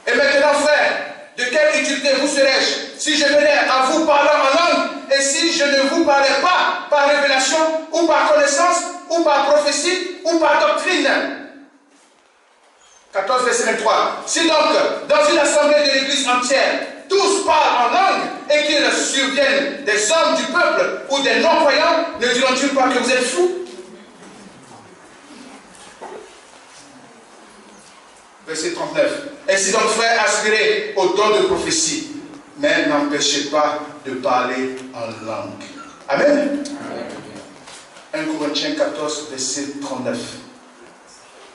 Et maintenant, frères, de quelle utilité vous serais-je si je venais à vous parler en langue et si je ne vous parlais pas par révélation ou par connaissance ou par prophétie ou par doctrine? 14 verset 23. Si donc, dans une assemblée de l'église entière, tous parlent en langue et qu'il survienne des hommes du peuple ou des non-croyants, ne diront-ils pas que vous êtes fous? Verset 39. Ainsi donc, frères, aspirez au don de prophétie, mais n'empêchez pas de parler en langue. Amen. 1 Corinthiens 14, verset 39.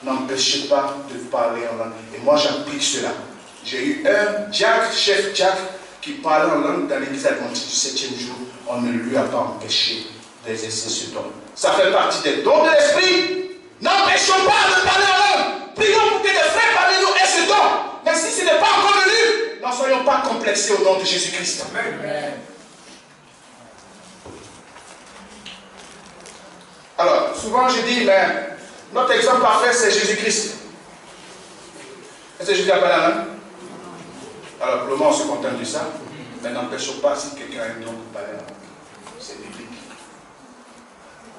N'empêchez pas de parler en langue. Et moi, j'applique cela. J'ai eu un chef Jack, qui parlait en langue dans l'église adventiste du 7e jour. On ne lui a pas empêché d'exercer ce don. Ça fait partie des dons de l'esprit. N'empêchons pas de parler en langue. Prions pour que des frères parmi nous aient ce don. Mais si ce n'est pas encore venu, n'en soyons pas complexés au nom de Jésus-Christ. Amen. Alors, souvent je dis, mais notre exemple parfait, c'est Jésus-Christ. Est-ce que Jésus a parlé en langue? Alors, pour le moment, on se contente de ça. Mais n'empêchons pas si quelqu'un a un don pour parler en langue. C'est biblique.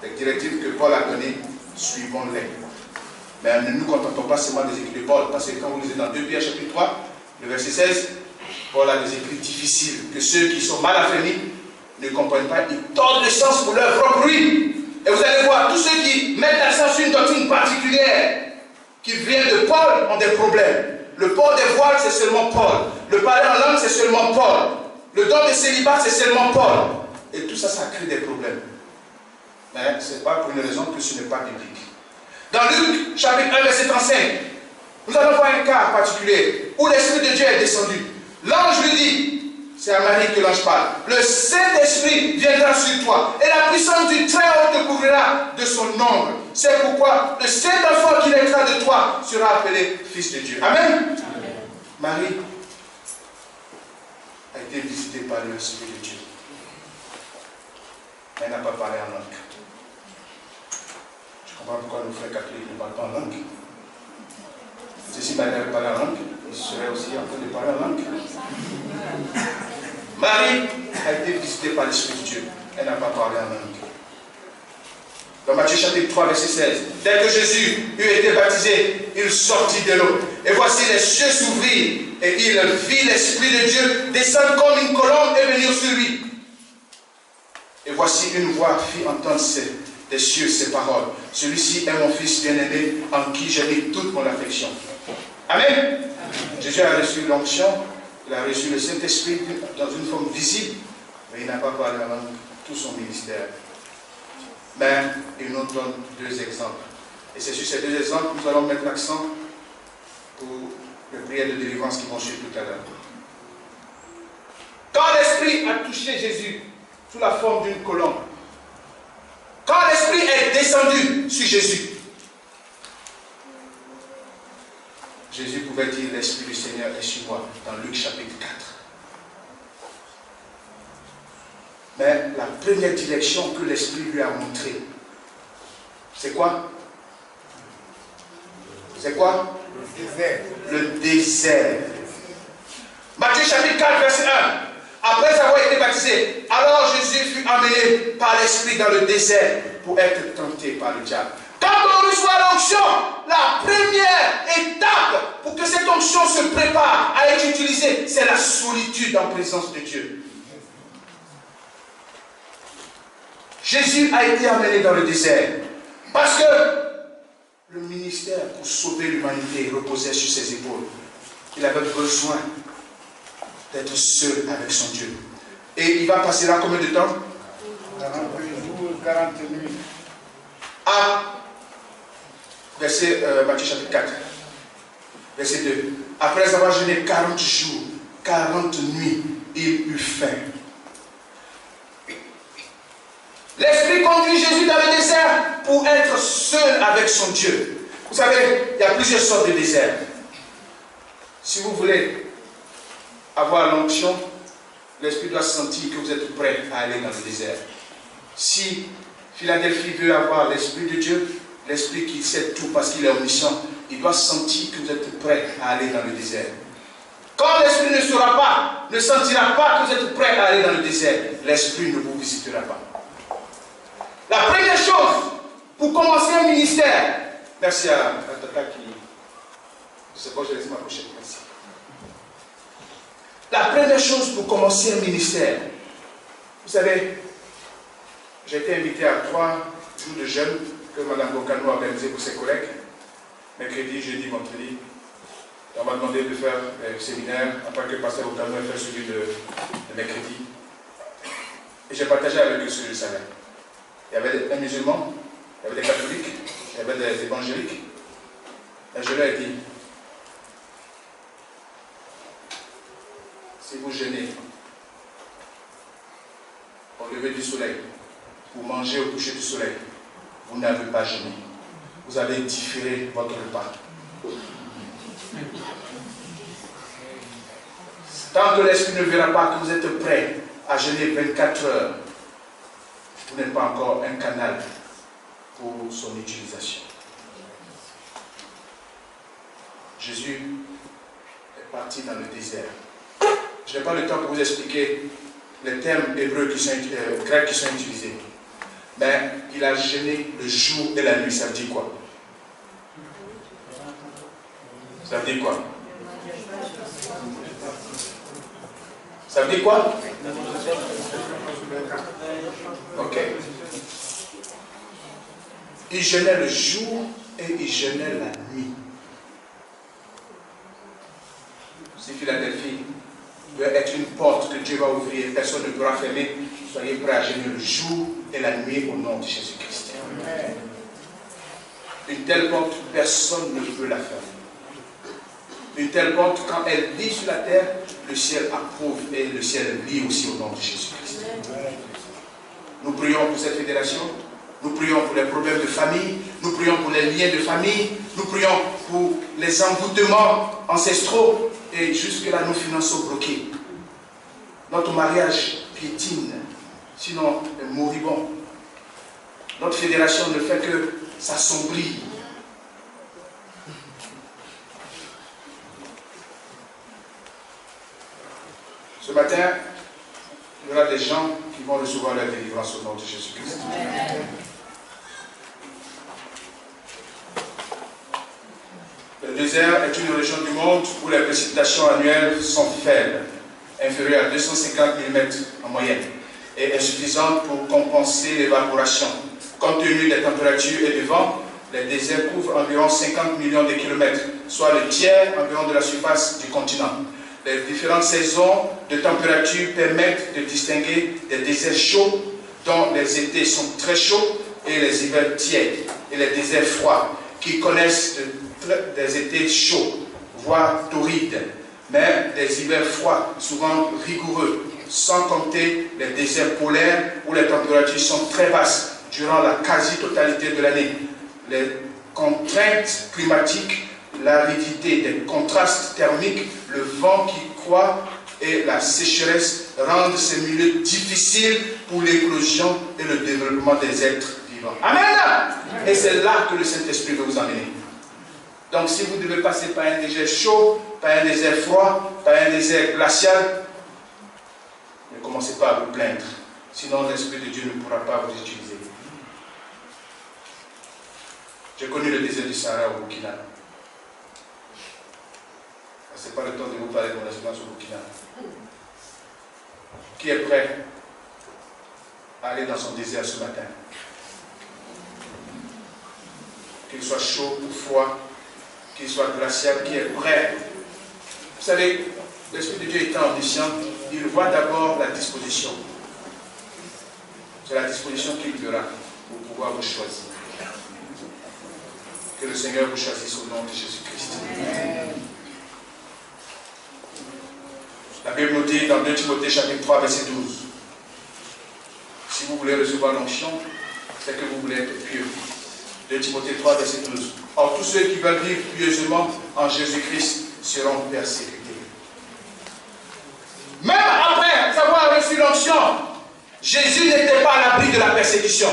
Les directives que Paul a données, suivons-les. Mais ne nous contentons pas seulement des écrits de Paul. Parce que quand vous lisez dans 2 Pierre chapitre 3, le verset 16, Paul a des écrits difficiles. Que ceux qui sont mal affermis ne comprennent pas. Ils tordent le sens pour leur propre ruine. Et vous allez voir, tous ceux qui mettent l'accent sur une doctrine particulière qui vient de Paul ont des problèmes. Le port des voiles, c'est seulement Paul. Le parler en langue, c'est seulement Paul. Le don de célibat, c'est seulement Paul. Et tout ça, ça crée des problèmes. Mais ce n'est pas pour une raison que ce n'est pas biblique. Dans Luc, chapitre 1, verset 35, nous allons voir un cas particulier où l'Esprit de Dieu est descendu. L'ange lui dit, c'est à Marie que l'ange parle, le Saint-Esprit viendra sur toi et la puissance du Très-Haut te couvrira de son ombre. C'est pourquoi le Saint-Enfant qui naîtra de toi sera appelé Fils de Dieu. Amen. Amen. Marie a été visitée par l'Esprit de Dieu. Elle n'a pas parlé en langue. Je comprends pourquoi nos frères catholiques ne parlent pas en langue. Si Marie avait parlé en langue, il serait aussi en train de parler en langue. Marie a été visitée par l'Esprit de Dieu. Elle n'a pas parlé en langue. Dans Matthieu chapitre 3, verset 16. Dès que Jésus eut été baptisé, il sortit de l'eau. Et voici les cieux s'ouvrirent. Et il vit l'Esprit de Dieu descendre comme une colombe et venir sur lui. Et voici une voix fit entendre des cieux ces paroles. Celui-ci est mon Fils bien-aimé, en qui j'ai mis toute mon affection. Amen. Jésus a reçu l'onction, il a reçu le Saint-Esprit dans une forme visible, mais il n'a pas parlé en langue tout son ministère. Mais il nous donne 2 exemples. Et c'est sur ces 2 exemples que nous allons mettre l'accent pour les prières de délivrance qui vont suivre tout à l'heure. Quand l'Esprit a touché Jésus sous la forme d'une colombe, quand l'Esprit est descendu sur Jésus, Jésus pouvait dire l'Esprit du Seigneur est sur moi dans Luc chapitre 4. Mais la première direction que l'Esprit lui a montrée, c'est quoi? C'est quoi? Le désert. Le désert. Matthieu chapitre 4, verset 1. Après avoir été baptisé, alors Jésus fut amené par l'Esprit dans le désert pour être tenté par le diable. Quand on reçoit l'onction, la première étape pour que cette onction se prépare à être utilisée, c'est la solitude en présence de Dieu. Jésus a été amené dans le désert parce que le ministère pour sauver l'humanité reposait sur ses épaules. Il avait besoin d'être seul avec son Dieu. Et il va passer là combien de temps? 40 jours, 40 nuits. Verset Matthieu chapitre 4, verset 2. Après avoir jeûné 40 jours, 40 nuits, il eut faim. L'Esprit conduit Jésus dans le désert pour être seul avec son Dieu. Vous savez, il y a plusieurs sortes de déserts. Si vous voulez avoir l'onction, l'Esprit doit sentir que vous êtes prêt à aller dans le désert. Si Philadelphie veut avoir l'Esprit de Dieu, l'Esprit qui sait tout parce qu'il est omniscient, il doit sentir que vous êtes prêt à aller dans le désert. Quand l'Esprit ne sentira pas que vous êtes prêt à aller dans le désert, l'Esprit ne vous visitera pas. La première chose pour commencer un ministère, merci à Tata qui, je sais pas, je laisse m'approcher. Merci. La première chose pour commencer un ministère, vous savez, j'ai été invité à 3 jours de jeûne que Mme Bocano a organisé pour ses collègues, mercredi, jeudi, vendredi. Et on m'a demandé de faire un séminaire, après que le pasteur Bocano ait fait celui de mercredi. Et j'ai partagé avec eux ce que je savais. Il y avait des musulmans, il y avait des catholiques, il y avait des évangéliques. Et je leur ai dit, si vous jeûnez au lever du soleil, vous mangez au coucher du soleil, vous n'avez pas jeûné. Vous avez différé votre repas. Tant que l'Esprit ne verra pas que vous êtes prêt à jeûner 24 heures, vous n'êtes pas encore un canal pour son utilisation. Jésus est parti dans le désert. Je n'ai pas le temps pour vous expliquer les termes hébreux grecs qui sont utilisés. Mais il a jeûné le jour et la nuit. Ça veut dire quoi? Ça veut dire quoi? Ça veut dire quoi? Ok. Il jeûnait le jour et il jeûnait la nuit. Si Philadelphie doit être une porte que Dieu va ouvrir, personne ne pourra fermer. Soyez prêts à jeûner le jour et la nuit au nom de Jésus-Christ. Une telle porte, personne ne peut la fermer. Une telle porte, quand elle lit sur la terre, le ciel approuve et le ciel lit aussi au nom de Jésus-Christ. Nous prions pour cette fédération, nous prions pour les problèmes de famille, nous prions pour les liens de famille, nous prions pour les envoûtements ancestraux et jusque-là nos finances sont bloquées. Notre mariage piétine, sinon moribond. Notre fédération ne fait que s'assombrir. Ce matin, il y aura des gens qui vont recevoir la délivrance au nom de Jésus-Christ. Le désert est une région du monde où les précipitations annuelles sont faibles, inférieures à 250 mm en moyenne, et insuffisantes pour compenser l'évaporation. Compte tenu des températures et du vent, les déserts couvrent environ 50 millions de kilomètres, soit le tiers environ de la surface du continent. Les différentes saisons de température permettent de distinguer des déserts chauds, dont les étés sont très chauds, et les hivers tièdes, et les déserts froids, qui connaissent des étés chauds, voire torrides, mais des hivers froids, souvent rigoureux, sans compter les déserts polaires où les températures sont très basses durant la quasi-totalité de l'année. Les contraintes climatiques, l'aridité, des contrastes thermiques, le vent qui croît et la sécheresse rendent ces milieux difficiles pour l'éclosion et le développement des êtres vivants. Amen! Et c'est là que le Saint-Esprit veut vous emmener. Donc si vous devez passer par un désert chaud, par un désert froid, par un désert glacial, ne commencez pas à vous plaindre. Sinon l'Esprit de Dieu ne pourra pas vous utiliser. J'ai connu le désert du Sahara au Burkina. Ce n'est pas le temps de vous parler de mon expérience au Burkina. Qui est prêt à aller dans son désert ce matin? Qu'il soit chaud ou froid, qu'il soit glacial, qui est prêt. Vous savez, l'Esprit de Dieu étant omniscient, il voit d'abord la disposition. C'est la disposition qu'il verra pour pouvoir vous choisir. Que le Seigneur vous choisisse au nom de Jésus-Christ. La Bible nous dit dans 2 Timothée chapitre 3 verset 12. Si vous voulez recevoir l'onction, c'est que vous voulez être pieux. 2 Timothée 3 verset 12. Or tous ceux qui veulent vivre pieusement en Jésus-Christ seront persécutés. Même après avoir reçu l'onction, Jésus n'était pas à l'abri de la persécution.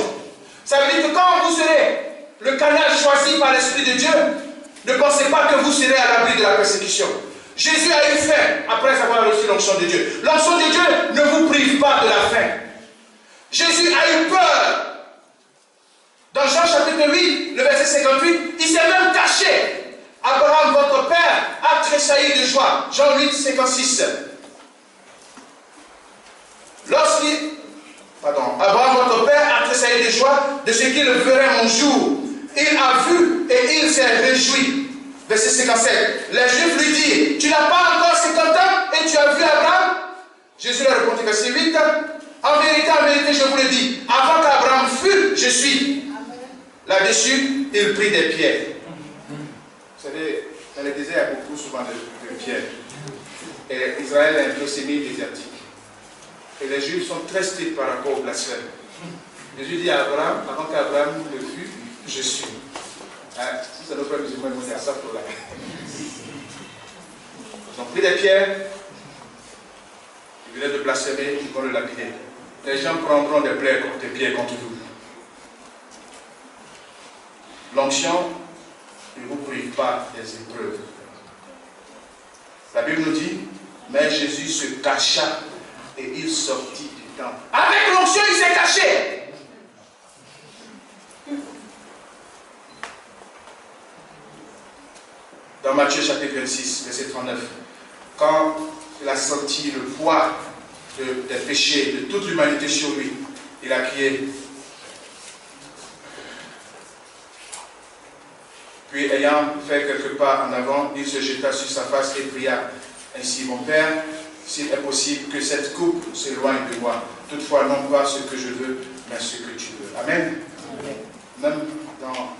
Ça veut dire que quand vous serez le canal choisi par l'Esprit de Dieu, ne pensez pas que vous serez à l'abri de la persécution. Jésus a eu faim après avoir reçu l'onction de Dieu. L'onction de Dieu ne vous prive pas de la faim. Jésus a eu peur. Dans Jean chapitre 8, le verset 58, il s'est même caché. Abraham, votre père, a tressailli de joie. Jean 8, 56. Abraham, votre père, a tressailli de joie de ce qu'il verrait mon jour. Il a vu et il s'est réjoui. Verset 57. Les Juifs lui disent, tu n'as pas encore 50 ans et tu as vu Abraham? Jésus leur répondit, verset 8. En vérité, je vous le dis, avant qu'Abraham fût, je suis. Là-dessus, il prit des pierres. Vous savez, dans le désert, il y a beaucoup souvent de pierres. Et Israël est un peu semi-désertique. Et les Juifs sont très stricts par rapport au blasphème. Jésus dit à Abraham, avant qu'Abraham le fût, je suis. Si c'est nos frères musulmans, ils vont dire ça pour là. Ils ont pris des pierres, ils venaient de blasphémer, ils vont le lapider. Les gens prendront des pierres contre vous. L'onction ne vous prive pas des épreuves. La Bible nous dit, mais Jésus se cacha et il sortit du temple. Avec l'onction, il s'est caché. Dans Matthieu chapitre 26, verset 39, quand il a senti le poids des péchés de toute l'humanité sur lui, il a crié. Puis, ayant fait quelques pas en avant, il se jeta sur sa face et pria. Ainsi, mon Père, s'il est possible que cette coupe s'éloigne de moi. Toutefois, non pas ce que je veux, mais ce que tu veux. Amen. Amen. Même dans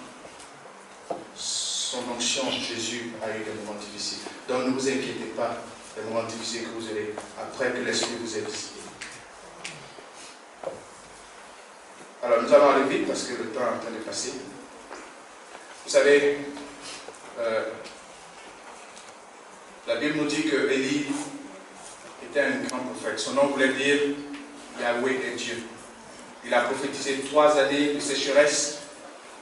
son onction, Jésus a eu des moments difficiles. Donc, ne vous inquiétez pas des moments difficiles que vous aurez après que l'Esprit vous ait visité. Alors, nous allons aller vite parce que le temps est en train de passer. Vous savez, la Bible nous dit que Élie était un grand prophète. Son nom voulait dire Yahweh est Dieu. Il a prophétisé 3 années de sécheresse.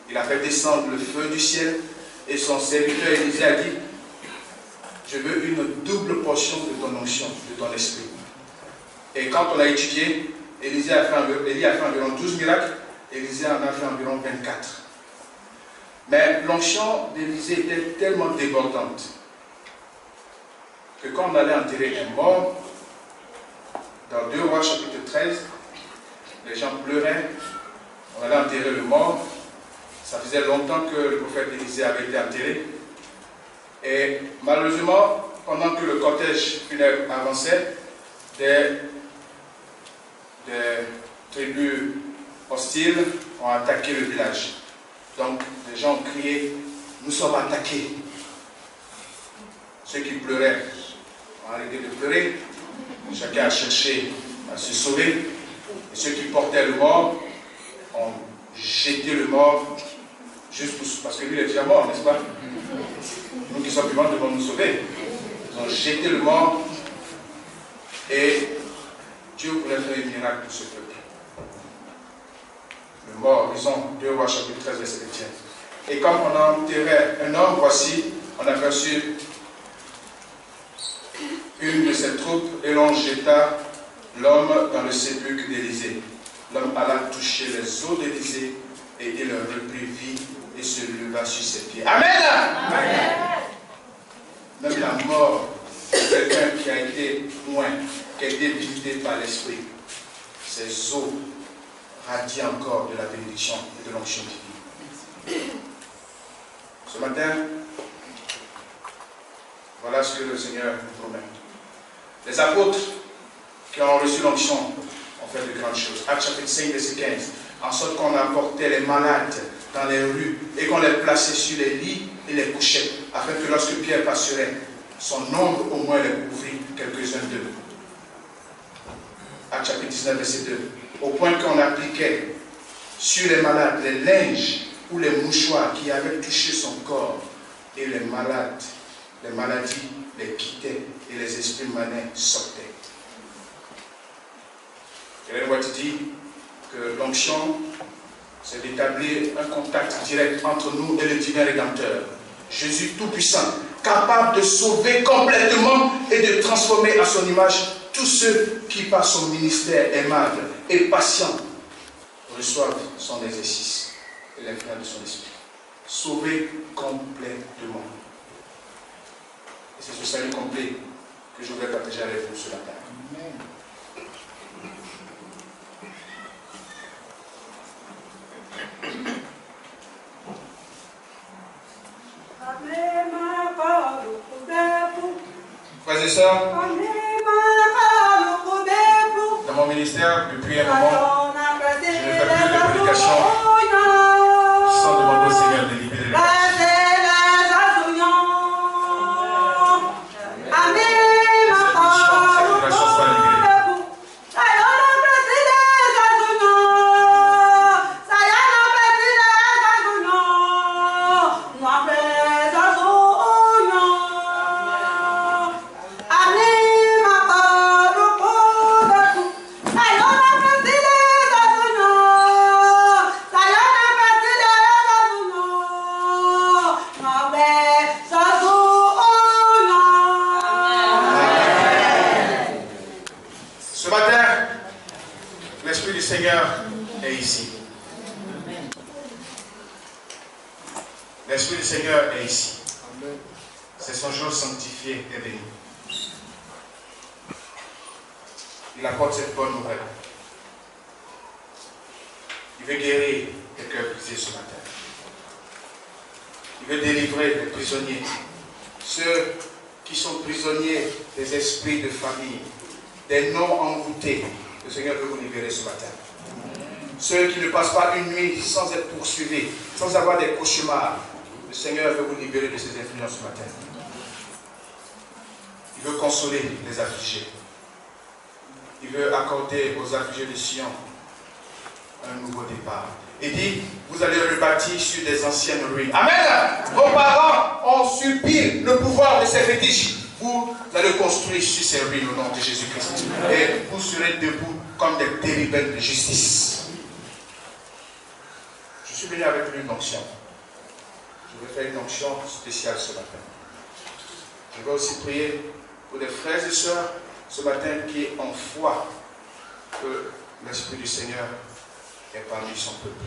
Il a fait descendre le feu du ciel. Et son serviteur Élisée a dit, je veux une double portion de ton onction, de ton esprit. Et quand on a étudié, Élie a fait environ 12 miracles. Élisée en a fait environ 24. Mais l'onction d'Élisée était tellement débordante que quand on allait enterrer un mort, dans 2 Rois chapitre 13, les gens pleuraient, on allait enterrer le mort. Ça faisait longtemps que le prophète Élisée avait été enterré. Et malheureusement, pendant que le cortège funèbre avançait, des tribus hostiles ont attaqué le village. Donc, les gens ont crié, nous sommes attaqués. Ceux qui pleuraient ont arrêté de pleurer. Chacun a cherché à se sauver. Et ceux qui portaient le mort ont jeté le mort, juste parce que lui il est déjà mort, n'est-ce pas? Nous qui sommes vivants devons nous sauver. Ils ont jeté le mort et Dieu voulait faire un miracle pour ce peuple. Le mort, lisons 2 Rois chapitre 13, verset 1. Et comme on enterrait un homme, voici, on aperçut une de ses troupes et l'on jeta l'homme dans le sépulcre d'Élisée. L'homme alla toucher les os d'Élisée et il reprit vie et se leva sur ses pieds. Amen. Amen. Même la mort de quelqu'un qui a été loin, qui a été visité par l'Esprit, ses os radient encore de la bénédiction et de l'onction divine. Ce matin, voilà ce que le Seigneur nous promet. Les apôtres qui ont reçu l'onction ont fait de grandes choses. Actes chapitre 5, verset 15. En sorte qu'on apportait les malades dans les rues et qu'on les plaçait sur les lits et les couchait, afin que lorsque Pierre passerait, son ombre au moins les couvrit quelques-uns d'eux. Actes chapitre 19, verset 2. Au point qu'on appliquait sur les malades les linges ou les mouchoirs qui avaient touché son corps, et les malades, les maladies les quittaient et les esprits malins sortaient. Ellen White dit que l'onction, c'est d'établir un contact direct entre nous et le divin Rédempteur. Jésus Tout-Puissant, capable de sauver complètement et de transformer à son image tous ceux qui, par son ministère aimable et patient, reçoivent son exercice et l'influence de son esprit. Sauver complètement. Et c'est ce salut complet que je voudrais partager avec vous ce matin. Frères et sœurs, dans mon ministère, depuis un moment, je ne fais plus de prédication sans demander au Seigneur de libérer les personnes. L'Esprit du Seigneur est ici. C'est son jour sanctifié et béni. Il apporte cette bonne nouvelle. Il veut guérir les cœurs brisés ce matin. Il veut délivrer les prisonniers. Ceux qui sont prisonniers des esprits de famille, des noms envoûtés. Le Seigneur veut vous libérer ce matin. Ceux qui ne passent pas une nuit sans être poursuivis, sans avoir des cauchemars. Le Seigneur veut vous libérer de ces influences ce matin. Il veut consoler les affligés. Il veut accorder aux affligés de Sion un nouveau départ. Il dit, vous allez rebâtir sur des anciennes ruines. Amen. Vos parents ont subi le pouvoir de ces fétiches. Vous allez construire sur ces ruines au nom de Jésus-Christ. Et vous serez debout comme des téribelles de justice. Je suis venu avec une onction. Je vais faire une onction spéciale ce matin. Je vais aussi prier pour les frères et sœurs ce matin qui ont foi que l'Esprit du Seigneur est parmi son peuple.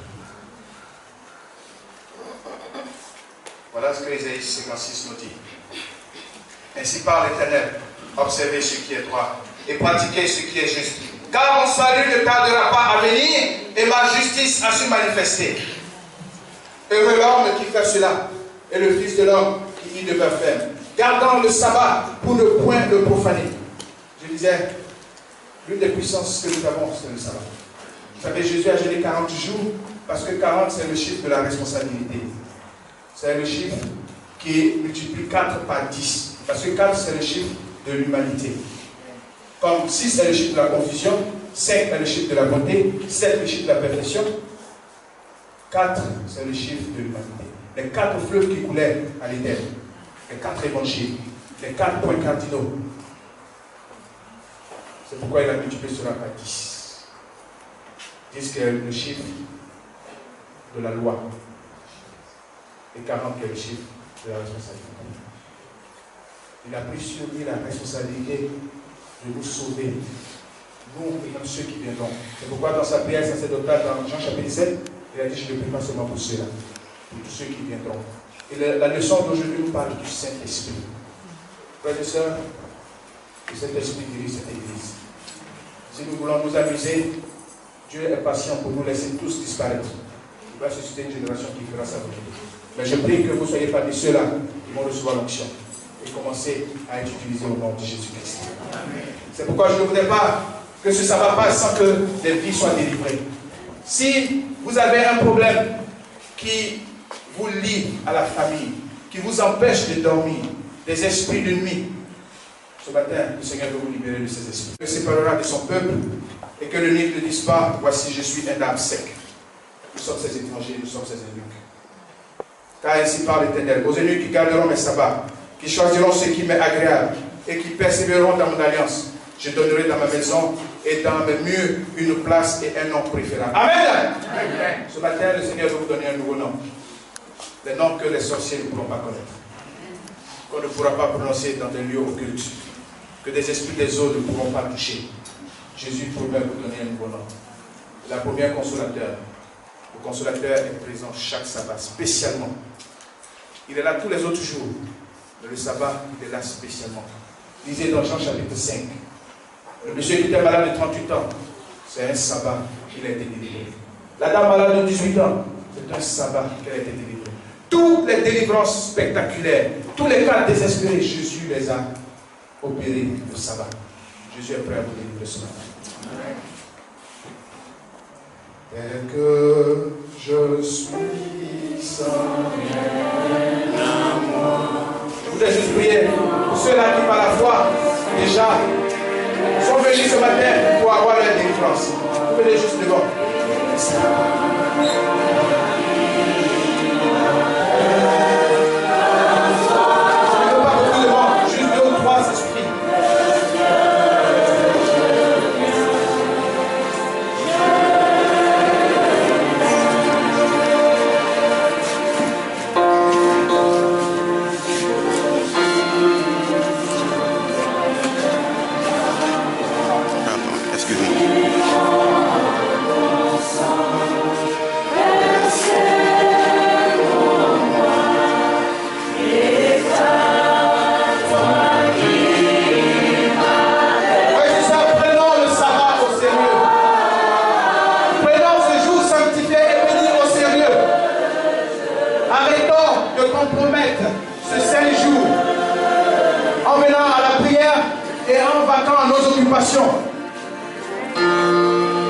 Voilà ce que Ésaïe 56 nous dit. Ainsi parle l'Éternel, observez ce qui est droit et pratiquez ce qui est juste. Car mon salut ne tardera pas à venir et ma justice à se manifester. Heureux l'homme qui fait cela, et le Fils de l'homme qui y demeure ferme, gardant le sabbat pour ne point le profaner. Je disais, l'une des puissances que nous avons, c'est le sabbat. Vous savez, Jésus a jeûné 40 jours, parce que 40, c'est le chiffre de la responsabilité. C'est le chiffre qui multiplie 4 par 10. Parce que 4, c'est le chiffre de l'humanité. Comme 6 est le chiffre de la confusion, 5 est le chiffre de la bonté, 7 est le chiffre de la perfection, 4, c'est le chiffre de l'humanité. Les 4 fleuves qui coulaient à l'Éden, les 4 évangiles, les 4 points cardinaux. C'est pourquoi il a multiplié cela par 10. 10 qui est le chiffre de la loi. Et 40 qui est le chiffre de la responsabilité. Il a pris sur lui la responsabilité de nous sauver. Nous et même ceux qui viendront. C'est pourquoi dans sa prière sacerdotale, dans Jean chapitre 7, il a dit, je ne prie pas seulement pour ceux-là, pour tous ceux qui viendront. Et la leçon d'aujourd'hui nous parle du Saint-Esprit. Frères et sœurs, le Saint-Esprit dirige cette Église. Si nous voulons nous amuser, Dieu est patient pour nous laisser tous disparaître. Il va susciter une génération qui fera sa volonté. Mais je prie que vous ne soyez pas de ceux-là qui vont recevoir l'onction et commencer à être utilisés au nom de Jésus-Christ. C'est pourquoi je ne voudrais pas que ce sabbat passe sans que les vies soient délivrées. Si vous avez un problème qui vous lie à la famille, qui vous empêche de dormir, des esprits de nuit, ce matin, le Seigneur veut vous libérer de ces esprits. Il se séparera de son peuple et que le nid ne dise pas, voici je suis un arbre sec. Nous sommes ces étrangers, nous sommes ces eunuques. Car ainsi parle l'Éternel, aux eunuques qui garderont mes sabbats, qui choisiront ce qui m'est agréable et qui persévéreront dans mon alliance. Je donnerai dans ma maison et dans mes murs une place et un nom préférable. Amen. Amen. Ce matin, le Seigneur veut vous donner un nouveau nom. Les noms que les sorciers ne pourront pas connaître. Qu'on ne pourra pas prononcer dans des lieux occultes. Que des esprits des eaux ne pourront pas toucher. Jésus promet vous donner un nouveau nom. La première consolateur. Le consolateur est présent chaque sabbat, spécialement. Il est là tous les autres jours. Mais le sabbat, il est là spécialement. Lisez dans Jean chapitre 5. Le monsieur qui était malade de 38 ans, c'est un sabbat qu'il a été délivré. La dame malade de 18 ans, c'est un sabbat qu'elle a été délivrée. Toutes les délivrances spectaculaires, tous les cas désespérés, Jésus les a opérés le sabbat. Jésus est prêt à vous délivrer ce matin. Tel que je suis sans rien à moi. Je voudrais juste prier pour ceux-là qui par la foi déjà sont venus ce matin pour avoir leur délivrance. Vous venez juste devant.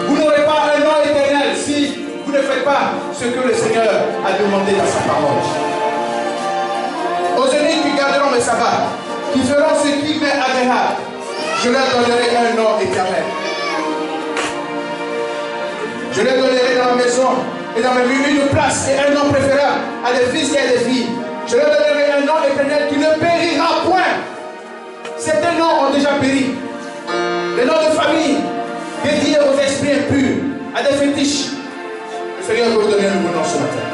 Vous n'aurez pas un nom éternel si vous ne faites pas ce que le Seigneur a demandé dans sa parole. Aux aînés qui garderont mes sabbats, qui feront ce qui m'est agréable, je leur donnerai un nom éternel. Je leur donnerai dans ma maison et dans ma vie une place et un nom préférable à des fils et à des filles. Je leur donnerai un nom éternel qui ne périra point. Certains noms ont déjà péri. Les noms de famille dédiés aux esprits impurs, à des fétiches. Le Seigneur peut vous donner un nouveau nom ce matin.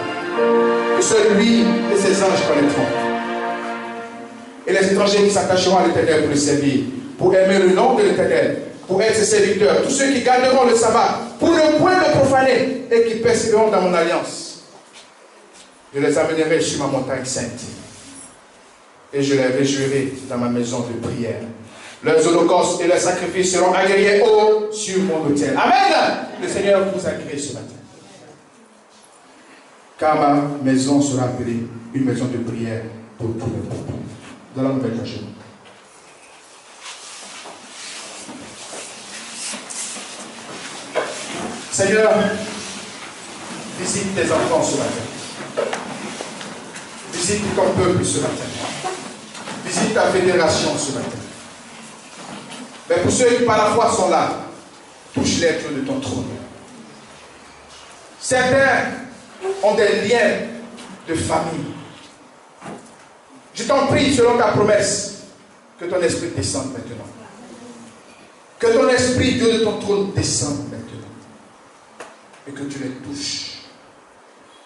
Que seul lui et ses anges connaîtront. Et les étrangers qui s'attacheront à l'Éternel pour le servir, pour aimer le nom de l'Éternel, pour être ses serviteurs, tous ceux qui garderont le sabbat, pour ne point le profaner et qui persévéreront dans mon alliance. Je les amènerai sur ma montagne sainte. Et je les réjouirai dans ma maison de prière. Leurs holocaustes et leurs sacrifices seront agréés haut sur mon autel. Amen. Le Seigneur vous agrée ce matin. Car ma maison sera appelée une maison de prière pour tous les peuples. Dans la nouvelle version. Seigneur, visite tes enfants ce matin. Visite ton peuple ce matin. Visite ta fédération ce matin. Mais pour ceux qui par la foi sont là, touche les clous de ton trône. Certains ont des liens de famille. Je t'en prie, selon ta promesse, que ton esprit descende maintenant. Que ton esprit, Dieu de ton trône, descende maintenant. Et que tu les touches.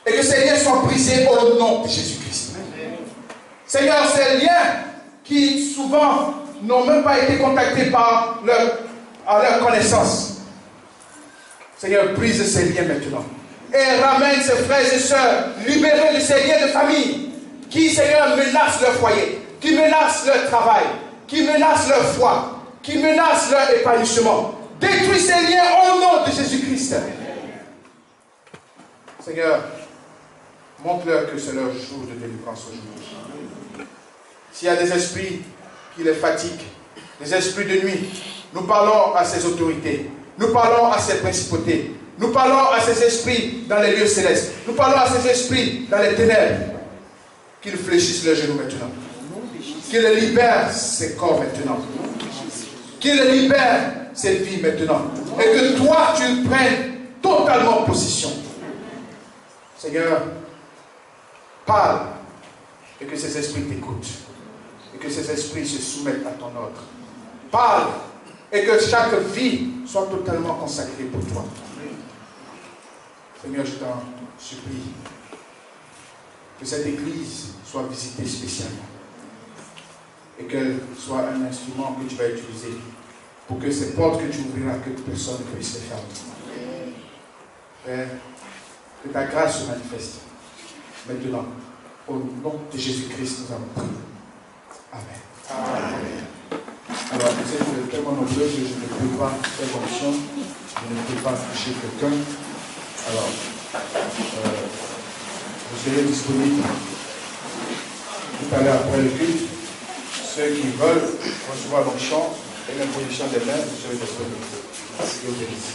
Et que ces liens soient brisés au nom de Jésus-Christ. Seigneur, ces liens qui souvent n'ont même pas été contactés par leur connaissance. Seigneur, brise ces liens maintenant. Et ramène ses frères et sœurs libérés de ces liens de famille qui, Seigneur, menacent leur foyer, qui menacent leur travail, qui menacent leur foi, qui menacent leur épanouissement. Détruis ces liens au nom de Jésus-Christ. Seigneur, montre-leur que c'est leur jour de délivrance aujourd'hui. S'il y a des esprits qui les fatiguent, des esprits de nuit, nous parlons à ces autorités, nous parlons à ces principautés, nous parlons à ces esprits dans les lieux célestes, nous parlons à ces esprits dans les ténèbres, qu'ils fléchissent leurs genoux maintenant, qu'ils libèrent ces corps maintenant, qu'ils libèrent ces vies maintenant, et que toi tu prennes totalement possession. Seigneur, parle et que ces esprits t'écoutent. Et que ces esprits se soumettent à ton ordre. Parle et que chaque vie soit totalement consacrée pour toi. Seigneur, je t'en supplie que cette église soit visitée spécialement et qu'elle soit un instrument que tu vas utiliser pour que ces portes que tu ouvriras, que personne ne puisse les fermer. Père, que ta grâce se manifeste maintenant. Au nom de Jésus-Christ, nous avons prié. Amen. Amen. Alors, vous êtes tellement nombreux que je ne peux pas faire fonction, je ne peux pas toucher quelqu'un. Alors, vous serez disponible tout à l'heure après le culte. Ceux qui veulent recevoir l'onction et l'imposition des mains, vous serez disponibles. Dieu vous bénisse.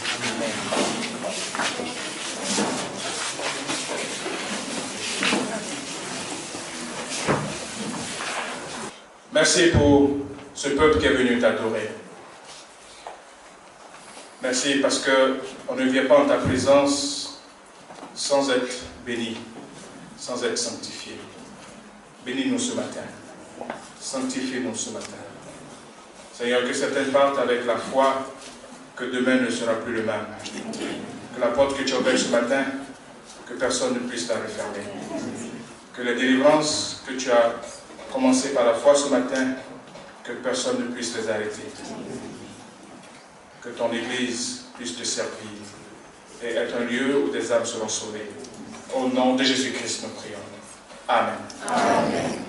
Merci pour ce peuple qui est venu t'adorer. Merci parce qu'on ne vient pas en ta présence sans être béni, sans être sanctifié. Bénis-nous ce matin. Sanctifie-nous ce matin. Seigneur, que certains partent avec la foi que demain ne sera plus le même. Que la porte que tu ouvres ce matin, que personne ne puisse la refermer. Que les délivrances que tu as commencées par la foi ce matin, que personne ne puisse les arrêter. Que ton Église puisse te servir et être un lieu où des âmes seront sauvées. Au nom de Jésus-Christ, nous prions. Amen. Amen.